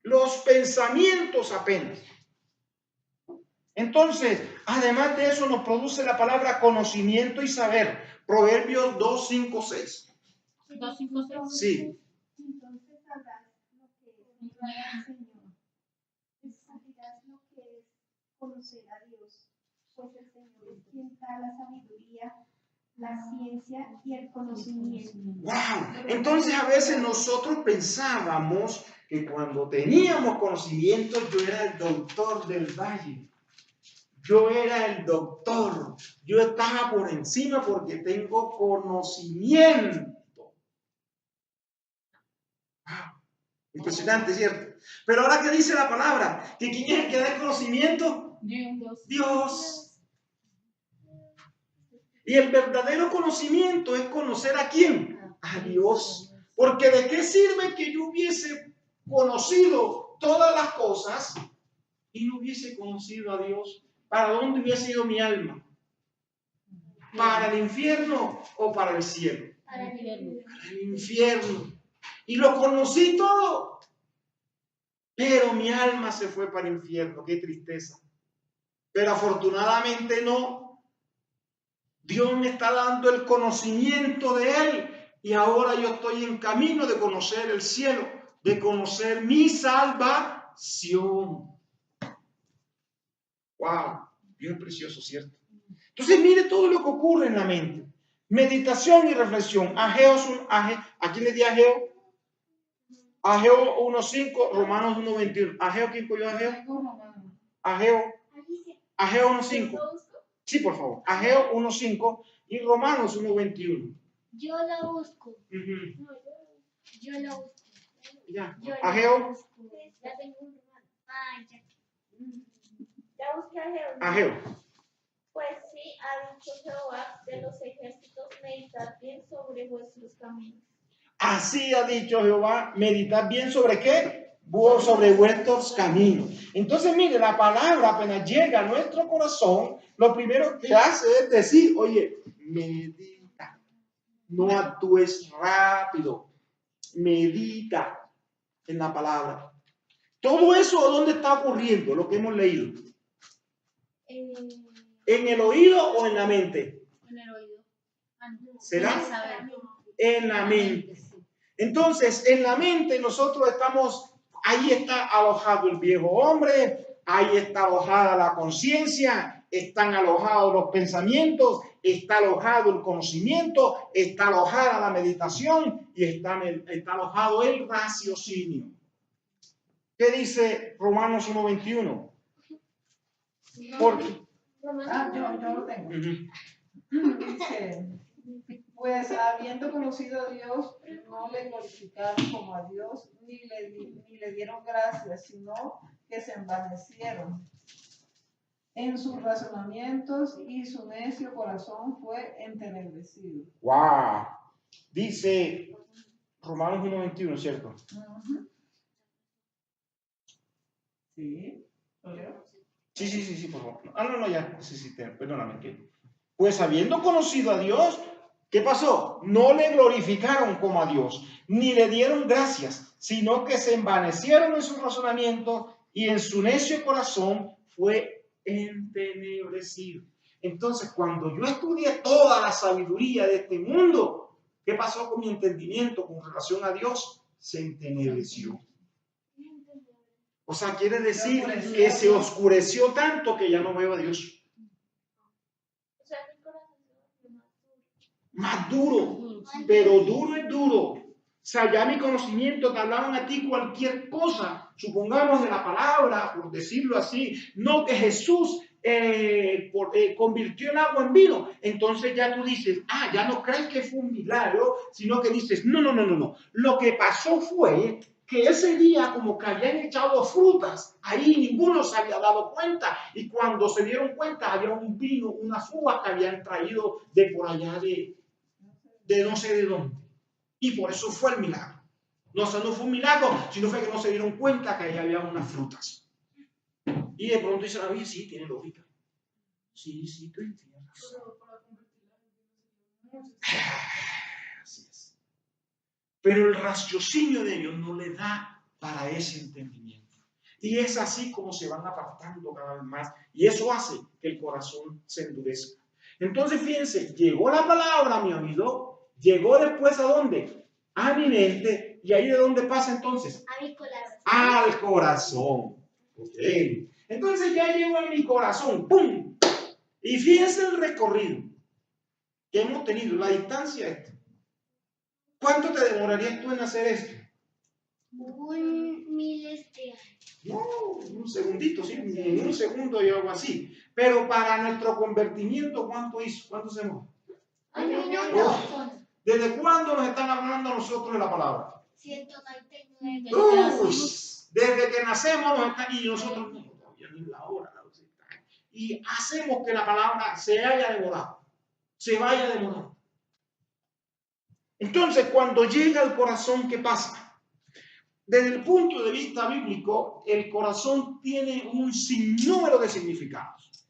Los pensamientos apenas. Entonces, además de eso, nos produce la palabra conocimiento y saber. Proverbios 2, 5, 6. 2, 5, 6. Sí. Entonces sabrás lo que es honrar al Señor. Sabrás lo que es conocer a Dios, pues el Señor es quien da la sabiduría, la ciencia y el conocimiento. ¡Wow! Entonces a veces nosotros pensábamos que cuando teníamos conocimiento yo era el doctor del valle. Yo era el doctor. Yo estaba por encima porque tengo conocimiento. ¡Wow! Impresionante, ¿cierto? Pero ahora que dice la palabra, que ¿quién es el que da el conocimiento? Dios. Y el verdadero conocimiento es conocer a quién, a Dios. Porque ¿de qué sirve que yo hubiese conocido todas las cosas y no hubiese conocido a Dios? ¿Para dónde hubiese ido mi alma? ¿Para el infierno o para el cielo? Para el infierno. Para el infierno. Y lo conocí todo. Pero mi alma se fue para el infierno. Qué tristeza. Pero afortunadamente no. Dios me está dando el conocimiento de Él y ahora yo estoy en camino de conocer el cielo, de conocer mi salvación. ¡Wow! Dios es precioso, ¿cierto? Entonces mire todo lo que ocurre en la mente. Meditación y reflexión. ¿A quién le di Ageo? Ageo 1.5, Romanos 1.21. ¿Ageo quién cogió Ageo? Ageo 1.5. Sí, por favor. Ageo 1.5 y Romanos 1.21. Yo lo busco. Uh-huh. Yo lo busco. Ya. Yo lo Ageo. busco. Ya tengo un hermano. Ya. Ya busqué a Jehová. Ageo. Pues sí, ha dicho Jehová de los ejércitos, meditad bien sobre vuestros caminos. Así ha dicho Jehová, meditad bien sobre qué, sobre vuestros caminos. Entonces, mire, la palabra apenas llega a nuestro corazón, lo primero que hace es decir, oye, medita, no actúes rápido, medita en la palabra. Todo eso, ¿dónde está ocurriendo? Lo que hemos leído. ¿En el oído o en la mente? En el oído. ¿Será? En la mente. Entonces, en la mente nosotros estamos, ahí está alojado el viejo hombre, ahí está alojada la conciencia, están alojados los pensamientos, está alojado el conocimiento, está alojada la meditación y está alojado el raciocinio. ¿Qué dice Romanos 1.21? Porque yo lo tengo. uh-huh. Dice, pues habiendo conocido a Dios, no le glorificaron como a Dios, ni le dieron gracias, sino que se envanecieron en sus razonamientos y su necio corazón fue entenebrecido. ¡Wow! Dice Romanos 1.21, ¿cierto? Uh-huh. Sí, ¿lo leo? Sí, por favor. No, ya. Sí, perdóname. Pues habiendo conocido a Dios, ¿qué pasó? No le glorificaron como a Dios, ni le dieron gracias, sino que se envanecieron en su razonamiento y en su necio corazón fue entenebrecido. Entonces, cuando yo estudié toda la sabiduría de este mundo, ¿qué pasó con mi entendimiento con relación a Dios? Se entenebreció. O sea, quiere decir que se oscureció tanto que ya no veo a Dios. O sea, mi corazón se volvió Más duro, pero duro es duro. sea, ya mi conocimiento te hablaban a ti cualquier cosa, supongamos de la palabra, por decirlo así, no que Jesús convirtió el agua en vino. Entonces ya tú dices, ya no crees que fue un milagro, sino que dices, no. Lo que pasó fue que ese día como que habían echado frutas, ahí ninguno se había dado cuenta, y cuando se dieron cuenta había un vino, unas uvas que habían traído de por allá de no sé de dónde, y por eso fue el milagro. No, o sea, no fue un milagro, sino fue que no se dieron cuenta que ahí había unas frutas. Y de pronto dice la sí, tiene lógica. Sí, tú entiendes. Así es. Pero el raciocinio de Dios no le da para ese entendimiento. Y es así como se van apartando cada vez más. Y eso hace que el corazón se endurezca. Entonces, fíjense, llegó la palabra, mi amigo. Llegó después ¿a dónde? A mi mente. ¿Y ahí de dónde pasa entonces? A mi corazón. Al corazón. Ok. Entonces ya llegó a mi corazón. ¡Pum! Y fíjense el recorrido que hemos tenido, la distancia esta. ¿Cuánto te demorarías tú en hacer esto? Miles de años. No, un segundito, sí, en un segundo yo hago así. Pero para nuestro convertimiento, ¿cuánto hizo? ¿Cuánto se demoró? Un minuto. ¿Desde cuándo nos están hablando a nosotros de la palabra? 199. Desde que nacemos nos están, y nosotros no, todavía ni la hora. Y hacemos que la palabra se haya demorado, se vaya demorando. Entonces, cuando llega al corazón, ¿qué pasa? Desde el punto de vista bíblico, el corazón tiene un sinnúmero de significados.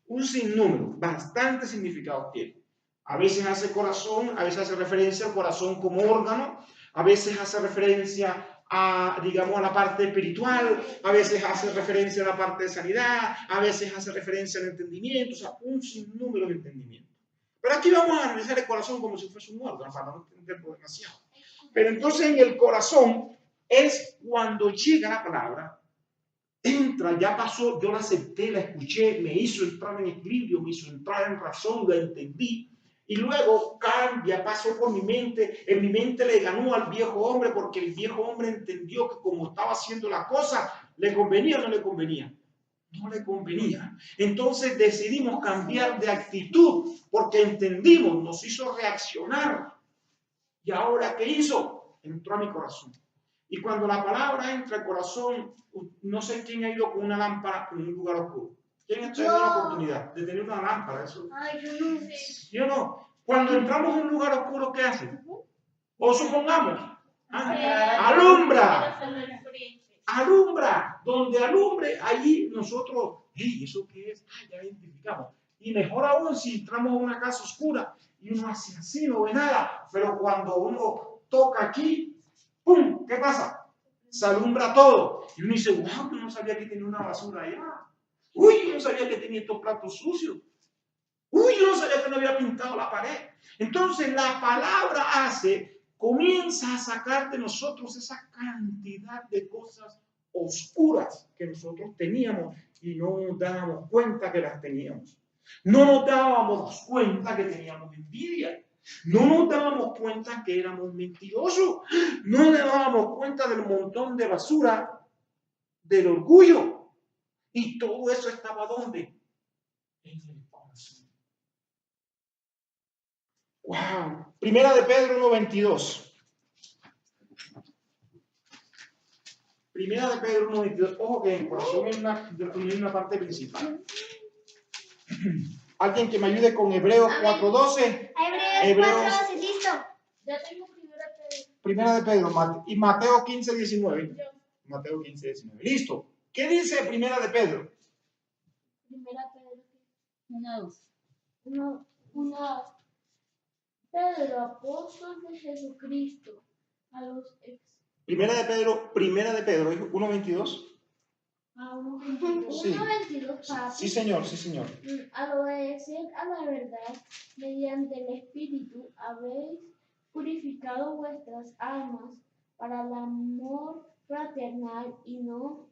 Un sinnúmero, bastante significados tiene. A veces hace corazón, a veces hace referencia al corazón como órgano, a veces hace referencia a, digamos, a la parte espiritual, a veces hace referencia a la parte de sanidad, a veces hace referencia al entendimiento, o sea, un sinnúmero de entendimiento. Pero aquí vamos a analizar el corazón como si fuese un órgano, para no entenderlo demasiado. Pero entonces en el corazón es cuando llega la palabra, entra, ya pasó, yo la acepté, la escuché, me hizo entrar en equilibrio, me hizo entrar en razón, la entendí. Y luego cambia, pasó por mi mente, en mi mente le ganó al viejo hombre porque el viejo hombre entendió que como estaba haciendo la cosa, ¿le convenía o no le convenía? No le convenía. Entonces decidimos cambiar de actitud porque entendimos, nos hizo reaccionar. ¿Y ahora qué hizo? Entró a mi corazón. Y cuando la palabra entra al corazón, no sé quién ha ido con una lámpara en un lugar oscuro. ¿Quién ha tenido la oportunidad de tener una lámpara? Eso. Ay, yo no sé. Yo no. Cuando entramos en un lugar oscuro, ¿qué hace? O supongamos, alumbra. Alumbra. Donde alumbre, allí nosotros, hey, ¿eso qué es? Ya identificamos. Y mejor aún si entramos a una casa oscura y uno hace así, no ve nada. Pero cuando uno toca aquí, ¡pum! ¿Qué pasa? Se alumbra todo. Y uno dice, wow, yo no sabía que tenía una basura allá. Uy, yo no sabía que tenía estos platos sucios. Uy, yo no sabía que no había pintado la pared. Entonces la palabra comienza a sacar de nosotros esa cantidad de cosas oscuras que nosotros teníamos y no nos dábamos cuenta que las teníamos. No nos dábamos cuenta que teníamos envidia. No nos dábamos cuenta que éramos mentirosos. No nos dábamos cuenta del montón de basura, del orgullo. Y todo eso estaba ¿dónde? En el corazón. Wow. Primera de Pedro 1:22. Primera de Pedro 1:22. Ojo que el corazón es una parte principal. Alguien que me ayude con Hebreos 4:12. Hebreos 4:12, listo. Ya tengo Primera de Pedro y Mateo 15:19. Mateo 15:19. Listo. ¿Qué dice Primera de Pedro? Primera Pedro 1:2. Pedro, apóstol de Jesucristo, a los Primera de Pedro 1:22. a 1:22. Sí. 1:22, papi. Sí, señor. Al obedecer a la verdad, mediante el Espíritu, habéis purificado vuestras almas para el amor fraternal y no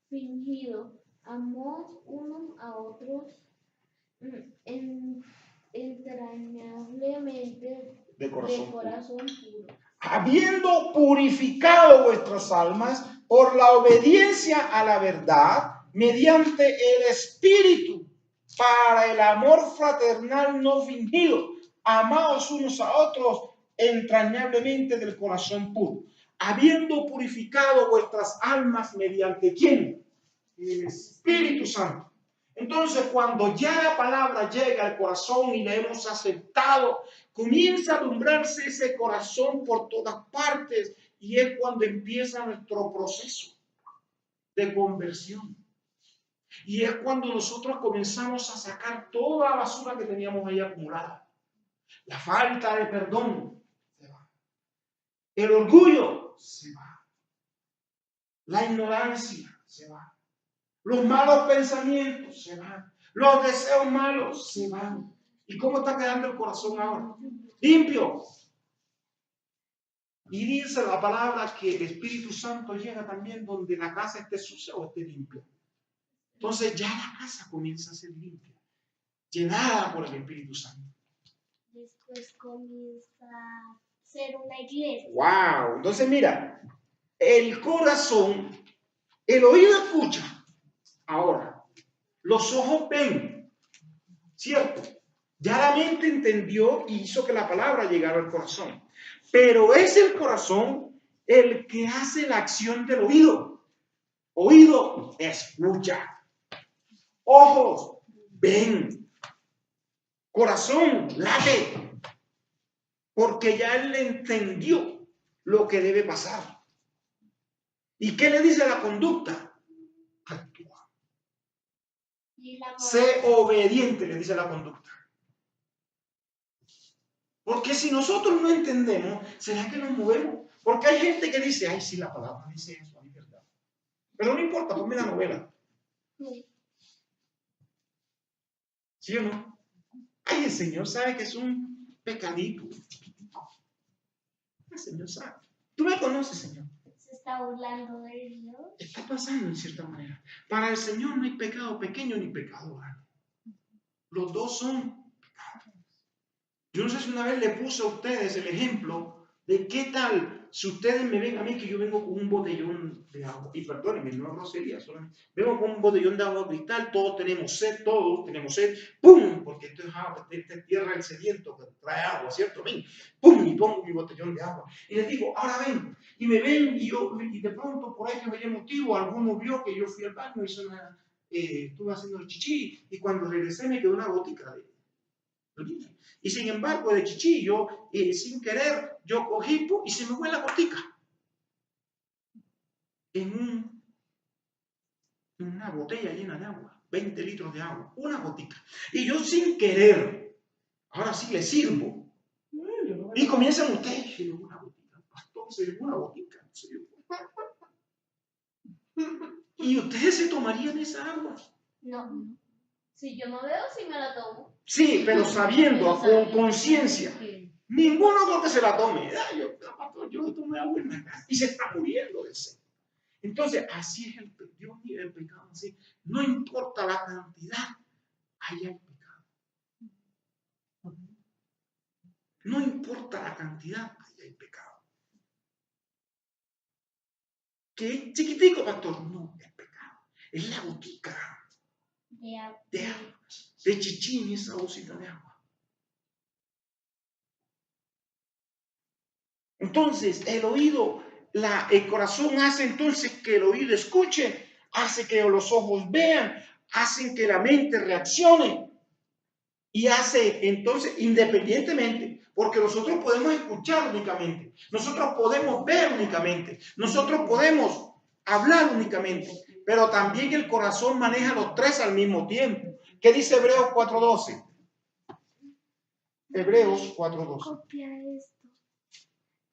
fingido, amor unos a otros entrañablemente de corazón puro. habiendo purificado vuestras almas por la obediencia a la verdad, mediante el Espíritu, para el amor fraternal no fingido, amados unos a otros entrañablemente del corazón puro, habiendo purificado vuestras almas mediante ¿quién? El Espíritu Santo. Entonces, cuando ya la palabra llega al corazón y la hemos aceptado, comienza a alumbrarse ese corazón por todas partes y es cuando empieza nuestro proceso de conversión. Y es cuando nosotros comenzamos a sacar toda la basura que teníamos ahí acumulada. La falta de perdón se va. El orgullo se va. La ignorancia se va. Los malos pensamientos se van. Los deseos malos se van. ¿Y cómo está quedando el corazón ahora? Limpio. Y dice la palabra que el Espíritu Santo llega también donde la casa esté sucia o esté limpia. Entonces ya la casa comienza a ser limpia, llenada por el Espíritu Santo. Después comienza a ser una iglesia. ¡Wow! Entonces mira, el corazón, el oído escucha. Ahora, los ojos ven, ¿cierto? Ya la mente entendió y hizo que la palabra llegara al corazón. Pero es el corazón el que hace la acción del oído. Oído escucha. Ojos ven. Corazón late. Porque ya él entendió lo que debe pasar. ¿Y qué le dice la conducta? Actúa. Sé obediente, le dice la conducta. Porque si nosotros no entendemos, ¿será que nos movemos? Porque hay gente que dice, ay, sí, la palabra dice eso, es verdad. Pero no importa, ponme la novela. ¿Sí o no? Ay, el Señor sabe que es un pecadito. El Señor sabe. Tú me conoces, Señor. Se está burlando de Dios. Está pasando en cierta manera. Para el Señor no hay pecado pequeño ni pecado grande. Los dos son pecados. Yo no sé si una vez le puse a ustedes el ejemplo de qué tal si ustedes me ven a mí que yo vengo con un botellón de agua. Y perdónenme, no es grosería, solamente. Vengo con un botellón de agua cristal, todos tenemos sed, ¡pum! Porque esto es agua, esta es tierra del sediento que trae agua, ¿cierto? Ven, ¡pum! Y pongo mi botellón de agua. Y les digo, ahora ven. Y me ven y de pronto por ahí que veía motivo, alguno vio que yo fui al baño y estuve haciendo el chichi y cuando regresé me quedó una gotica de y sin embargo, de chichillo, sin querer, yo cogí y se me fue la gotica en una botella llena de agua, 20 litros de agua, una gotica. Y yo sin querer, ahora sí le sirvo. Y comienzan ustedes, una gotica, pastor, se llevó una gotica. ¿Y ustedes se tomarían esa agua? No. Si yo no veo, sí me la tomo. Sí, pero sabiendo, con conciencia. Ninguno creo que se la tome. Yo tomé agua en la casa y se está muriendo de sed. Entonces, así es Dios mira el pecado así. No importa la cantidad, ahí hay pecado. No importa la cantidad, ahí hay pecado. ¿Qué? Chiquitico, pastor. No, es pecado. Es la gotica de agua. De chichín, esa bolsita de agua. Entonces, el oído, el corazón hace entonces que el oído escuche, hace que los ojos vean, hacen que la mente reaccione y hace entonces independientemente, porque nosotros podemos escuchar únicamente, nosotros podemos ver únicamente, nosotros podemos hablar únicamente, pero también el corazón maneja los tres al mismo tiempo. ¿Qué dice Hebreos 4:12? Hebreos 4:12. Copia esto.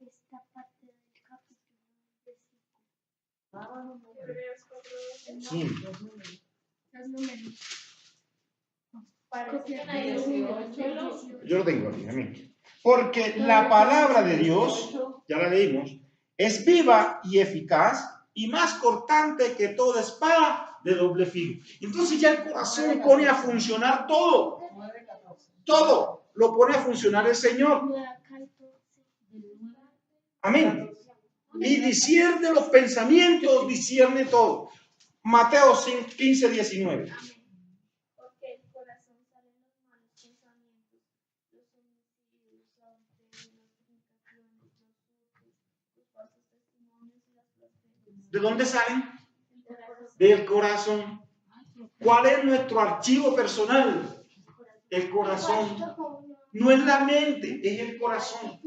Esta parte del capítulo. Sí. Los números. Parece que Copia nadie los lo números. vio. Yo lo tengo aquí también. Porque la palabra de Dios, ya la leímos, es viva y eficaz y más cortante que toda espada de doble filo. Entonces ya el corazón pone a funcionar todo. Todo lo pone a funcionar el Señor. Amén. Y discierne los pensamientos, discierne todo. Mateo 15, 19. Amén. Porque el corazón salen los malos pensamientos, los homicidios, los adulterios, las fornicaciones, los hurtos, los falsos testimonios y las blasfemias. ¿De dónde salen? El corazón. Del corazón. ¿Cuál es nuestro archivo personal? El corazón. No es la mente, es el corazón.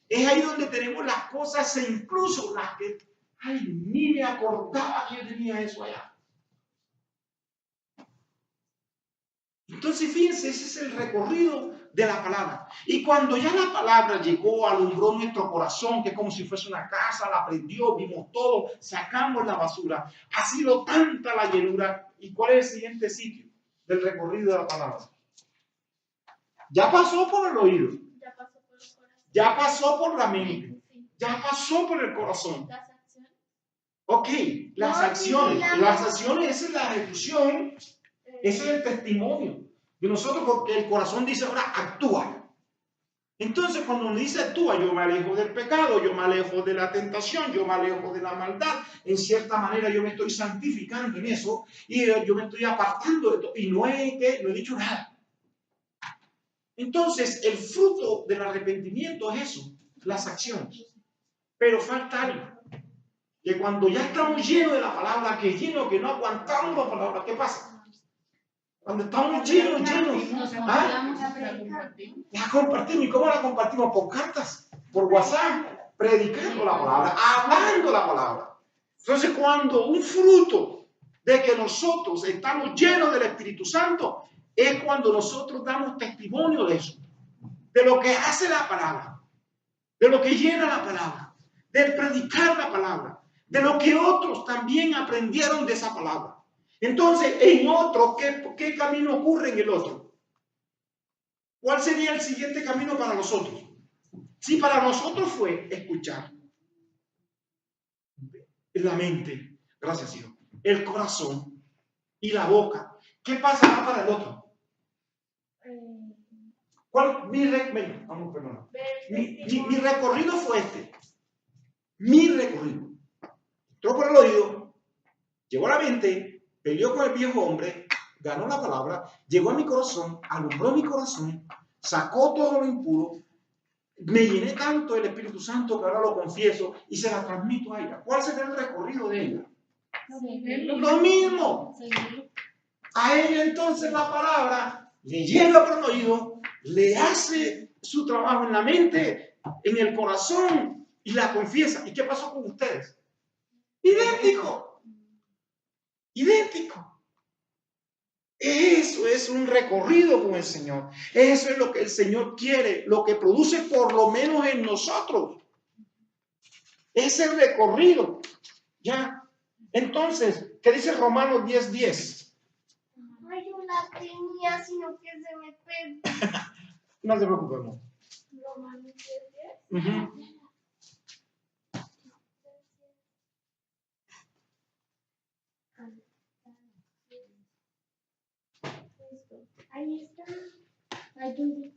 Es ahí donde tenemos las cosas e incluso las que, ay, ni me acordaba que yo tenía eso allá. Entonces, fíjense, ese es el recorrido de la palabra. Y cuando ya la palabra llegó, alumbró nuestro corazón, que es como si fuese una casa, la prendió, vimos todo, sacamos la basura. Ha sido tanta la llenura. ¿Y cuál es el siguiente sitio del recorrido de la palabra? Ya pasó por el oído. Ya pasó por el corazón. Ya pasó por la mente. Sí. Ya pasó por el corazón. Las acciones. Ok, las No, acciones. sí, Las acciones, esa es la ejecución. Ese es el testimonio de nosotros, porque el corazón dice ahora actúa. Entonces, cuando uno dice actúa, yo me alejo del pecado, yo me alejo de la tentación, yo me alejo de la maldad. En cierta manera, yo me estoy santificando en eso y yo me estoy apartando de todo. Y no he dicho nada. Entonces, el fruto del arrepentimiento es eso, las acciones. Pero falta algo. Que cuando ya estamos llenos de la palabra, que lleno, que no aguantamos la palabra, ¿qué pasa? Cuando estamos llenos, Nos ¿ah? confiamos. La compartimos. ¿Y cómo la compartimos? Por cartas, por WhatsApp, predicando la palabra, hablando la palabra. Entonces, cuando un fruto de que nosotros estamos llenos del Espíritu Santo, es cuando nosotros damos testimonio de eso, de lo que hace la palabra, de lo que llena la palabra, de predicar la palabra, de lo que otros también aprendieron de esa palabra. Entonces, en otro, ¿qué camino ocurre en el otro? ¿Cuál sería el siguiente camino para nosotros? Si para nosotros fue escuchar, la mente, gracias Hijo, el corazón y la boca, ¿qué pasará para el otro? ¿Cuál? Mi recorrido fue este. Mi recorrido. Entró por el oído, llegó a la mente, peleó con el viejo hombre, ganó la palabra, llegó a mi corazón, alumbró mi corazón, sacó todo lo impuro, me llené tanto del Espíritu Santo que ahora lo confieso y se la transmito a ella. ¿Cuál será el recorrido de ella? Lo mismo. A ella entonces la palabra le llega por el oído, le hace su trabajo en la mente, en el corazón y la confiesa. ¿Y qué pasó con ustedes? Idéntico. Idéntico. Eso es un recorrido con el Señor. Eso es lo que el Señor quiere, lo que produce por lo menos en nosotros. Ese recorrido. ¿Ya? Entonces, ¿qué dice Romanos 10:10? Ay, yo la tenía, sino que se me perdió. No te preocupes, no. Romanos 10:10. Uh-huh. Ahí está. Ayúdame.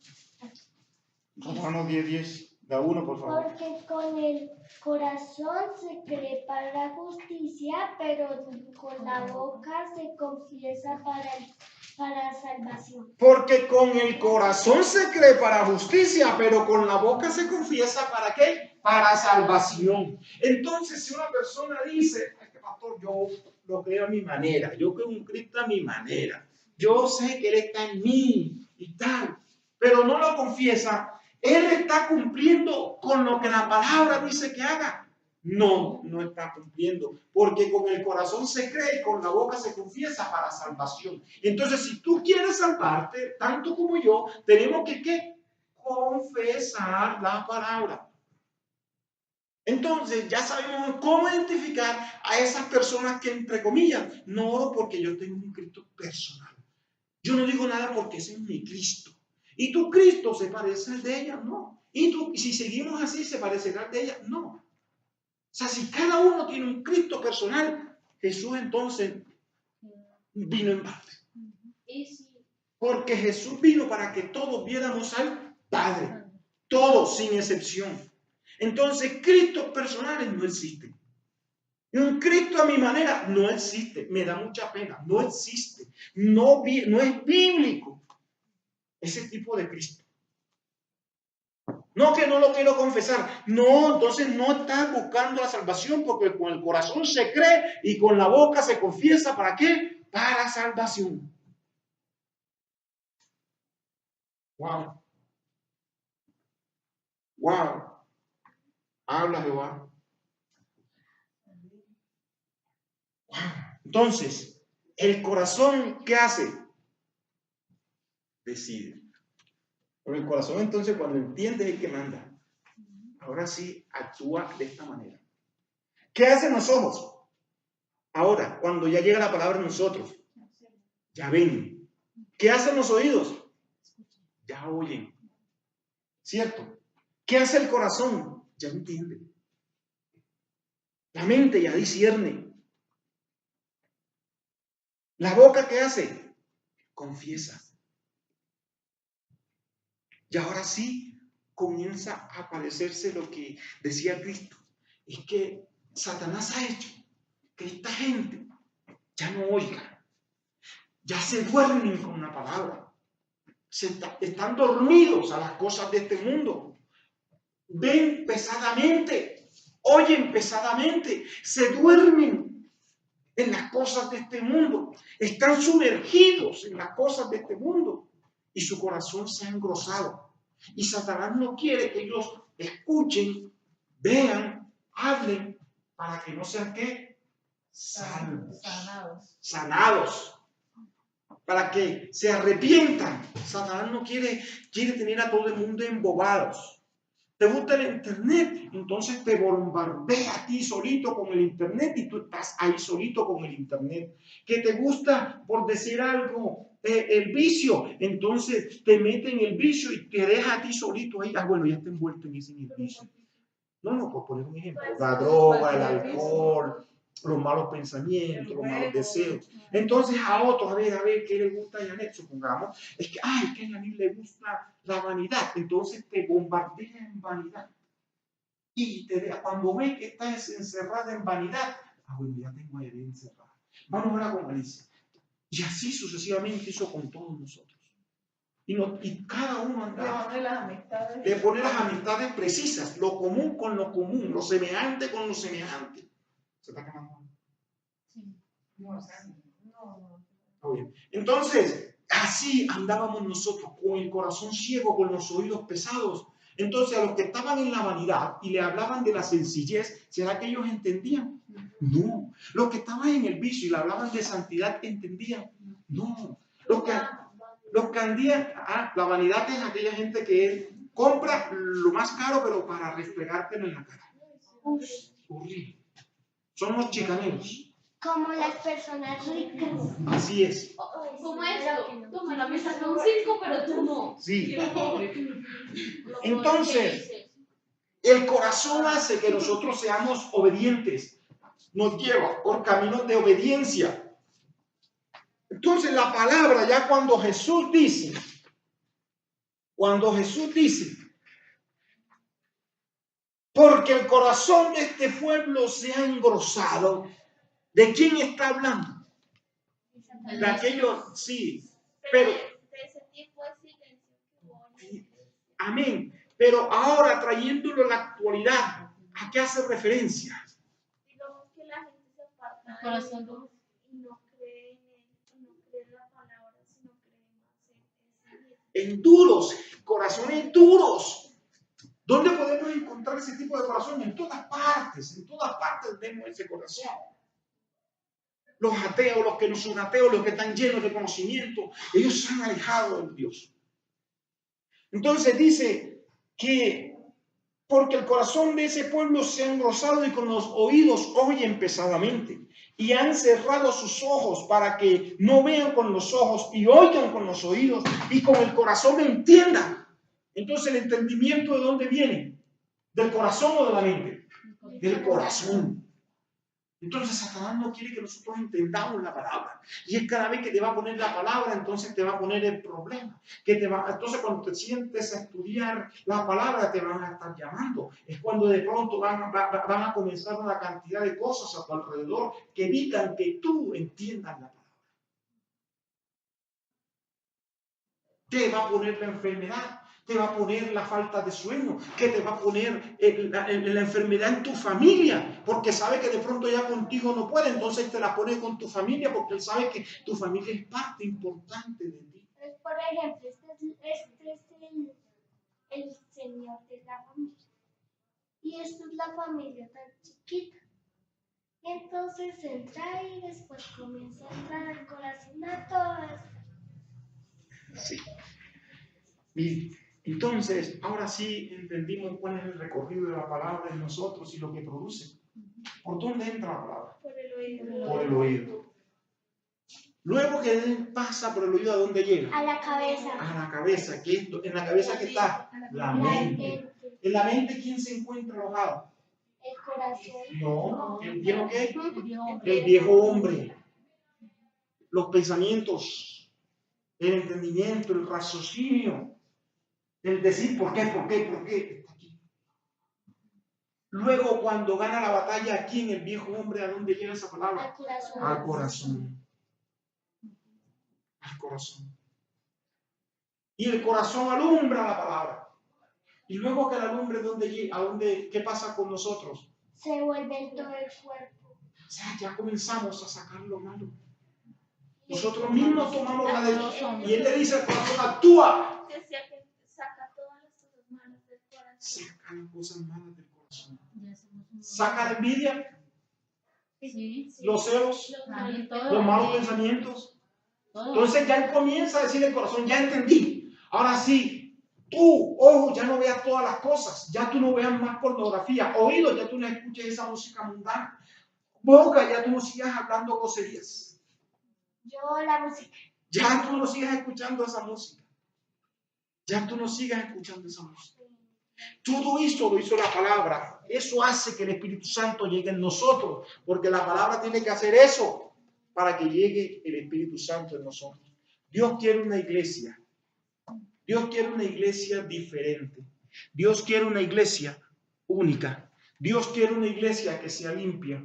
Romanos 10:10. Da uno, por favor. Porque con el corazón se cree para la justicia, pero con la boca se confiesa para salvación. Porque con el corazón se cree para justicia, pero con la boca se confiesa ¿para qué? Para salvación. Entonces, si una persona dice, ay, pastor, yo lo creo a mi manera, yo creo un Cristo a mi manera, yo sé que Él está en mí y tal, pero no lo confiesa, Él está cumpliendo con lo que la palabra dice que haga. No, no está cumpliendo, porque con el corazón se cree y con la boca se confiesa para salvación. Entonces, si tú quieres salvarte, tanto como yo, tenemos que ¿qué? Confesar la palabra. Entonces, ya sabemos cómo identificar a esas personas que, entre comillas, no oro porque yo tengo un Cristo personal. Yo no digo nada porque ese es mi Cristo. ¿Y tu Cristo se parece al de ella? No. ¿Y si seguimos así, se parecerá al de ella? No. O sea, si cada uno tiene un Cristo personal, Jesús entonces vino en parte. Porque Jesús vino para que todos viéramos al Padre. Todos, sin excepción. Entonces, Cristos personales no existen. Y un Cristo a mi manera no existe. Me da mucha pena. No existe. No es bíblico ese tipo de Cristo. No que no lo quiero confesar. No, entonces no estás buscando la salvación porque con el corazón se cree y con la boca se confiesa. ¿Para qué? Para salvación. Wow. Wow. Habla Jehová. Wow. Entonces, el corazón, ¿qué hace? Decide. Porque el corazón entonces cuando entiende es el que manda. Ahora sí actúa de esta manera. ¿Qué hacen los ojos? Ahora, cuando ya llega la palabra en nosotros, ya ven. ¿Qué hacen los oídos? Ya oyen. ¿Cierto? ¿Qué hace el corazón? Ya entiende. La mente ya discierne. ¿La boca qué hace? Confiesa. Y ahora sí comienza a aparecerse lo que decía Cristo. Es que Satanás ha hecho que esta gente ya no oiga. Ya se duermen con la palabra. Están dormidos a las cosas de este mundo. Ven pesadamente. Oyen pesadamente. Se duermen en las cosas de este mundo. Están sumergidos en las cosas de este mundo. Y su corazón se ha engrosado. Y Satanás no quiere que ellos escuchen, vean, hablen, para que no sean ¿qué? Salvos. Sanados. Para que se arrepientan. Satanás no quiere tener a todo el mundo embobados. ¿Te gusta el internet? Entonces te bombardea a ti solito con el internet y tú estás ahí solito con el internet. ¿Que te gusta, por decir algo, el vicio? Entonces te mete en el vicio y te deja a ti solito ahí. Ah, bueno, ya te envuelto en ese vicio. No, por poner un ejemplo. La droga, el alcohol, los malos pensamientos, los malos deseos. Entonces a otro, a ver, ¿qué le gusta a Yanet? Supongamos, es que a Yanet le gusta la vanidad. Entonces te bombardea en vanidad. Y cuando ve que estás encerrada en vanidad, bueno, ya tengo a Yanet encerrada. Vamos ahora con Alicia. Y así sucesivamente hizo con todos nosotros. Y cada uno andaba. Le pone las amistades precisas, lo común con lo común, lo semejante con lo semejante. ¿Se está quemando? Sí. No. Bien. Entonces, así andábamos nosotros, con el corazón ciego, con los oídos pesados. Entonces, a los que estaban en la vanidad y le hablaban de la sencillez, ¿será que ellos entendían? No. Los que estaban en el vicio y le hablaban de santidad, ¿entendían? No. Los que andían, la vanidad es aquella gente que compra lo más caro, pero para restregártelo en la cara. Horrible. Son los chicaneros. Como las personas ricas. Así es. ¿Cómo esto? Toma, la mesa son 5, pero tú no. Sí. Entonces, el corazón hace que nosotros seamos obedientes. Nos lleva por caminos de obediencia. Entonces la palabra, ya cuando Jesús dice, porque el corazón de este pueblo se ha engrosado, ¿de quién está hablando? De aquellos, sí, pero de ese tiempo de silencio. Amén. Pero ahora trayéndolo a la actualidad, ¿a qué hace referencia? Digamos que la gente se aparta El corazón de Dios y no cree en él, no cree en la palabra, sino cree más en sí. En duros, corazones duros. ¿Dónde podemos encontrar ese tipo de corazón? En todas partes vemos ese corazón. Los ateos, los que no son ateos, los que están llenos de conocimiento, ellos se han alejado de Dios. Entonces dice que porque el corazón de ese pueblo se ha engrosado y con los oídos oyen pesadamente y han cerrado sus ojos para que no vean con los ojos y oigan con los oídos y con el corazón entiendan. Entonces el entendimiento ¿de dónde viene? ¿Del corazón o de la mente? Del corazón. Entonces Satanás no quiere que nosotros entendamos la palabra. Y es cada vez que te va a poner la palabra, entonces te va a poner el problema. Entonces cuando te sientes a estudiar la palabra, te van a estar llamando. Es cuando de pronto van a comenzar una cantidad de cosas a tu alrededor que evitan que tú entiendas la palabra. Te va a poner la enfermedad, te va a poner la falta de sueño, que te va a poner la enfermedad en tu familia, porque sabe que de pronto ya contigo no puede, entonces te la pone con tu familia, porque él sabe que tu familia es parte importante de ti. Por ejemplo, este es el Señor de la familia. Y esta es la familia tan chiquita. Y entonces entra y después comienza a entrar al corazón a todas. Sí. Y entonces, ahora sí entendimos cuál es el recorrido de la palabra en nosotros y lo que produce. ¿Por dónde entra la palabra? Por el oído. Por el oído. Luego que él pasa por el oído, ¿a dónde llega? A la cabeza. A la cabeza. ¿En la cabeza qué está? La mente. ¿En la mente quién se encuentra alojado? El corazón. No. ¿El viejo qué? Dios. El viejo hombre. Los pensamientos, el entendimiento, el raciocinio, el decir por qué, está aquí. Luego, cuando gana la batalla aquí en el viejo hombre, ¿a dónde llega esa palabra? Al corazón. Al corazón. Al corazón. Y el corazón alumbra la palabra. Y luego que la alumbre, ¿qué pasa con nosotros? Se vuelve en todo el cuerpo. O sea, ya comenzamos a sacar lo malo. Nosotros mismos tomamos la decisión. Y él le dice al corazón, actúa. Decía que saca todas las cosas malas del corazón. Saca las cosas malas del corazón. Ya somos un- Saca la envidia, Sí, los celos, también todo. los malos pensamientos. Todo. Entonces ya él comienza a decirle al corazón, ya entendí. Ahora sí, tú, ojo, ya no veas todas las cosas. Ya tú no veas más pornografía. Oído, ya tú no escuches esa música mundana. Boca, ya tú no sigas hablando groserías. Yo la música. Ya tú no sigas escuchando esa música. Ya tú no sigas escuchando esa música. Todo esto lo hizo la palabra. Eso hace que el Espíritu Santo llegue en nosotros, porque la palabra tiene que hacer eso para que llegue el Espíritu Santo en nosotros. Dios quiere una iglesia. Dios quiere una iglesia diferente. Dios quiere una iglesia única. Dios quiere una iglesia que sea limpia.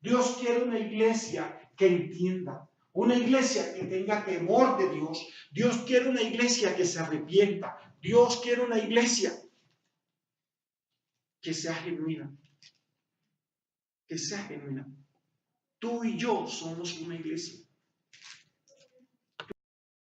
Dios quiere una iglesia que entienda. Una iglesia que tenga temor de Dios. Dios quiere una iglesia que se arrepienta. Dios quiere una iglesia que sea genuina. Que sea genuina. Tú y yo somos una iglesia.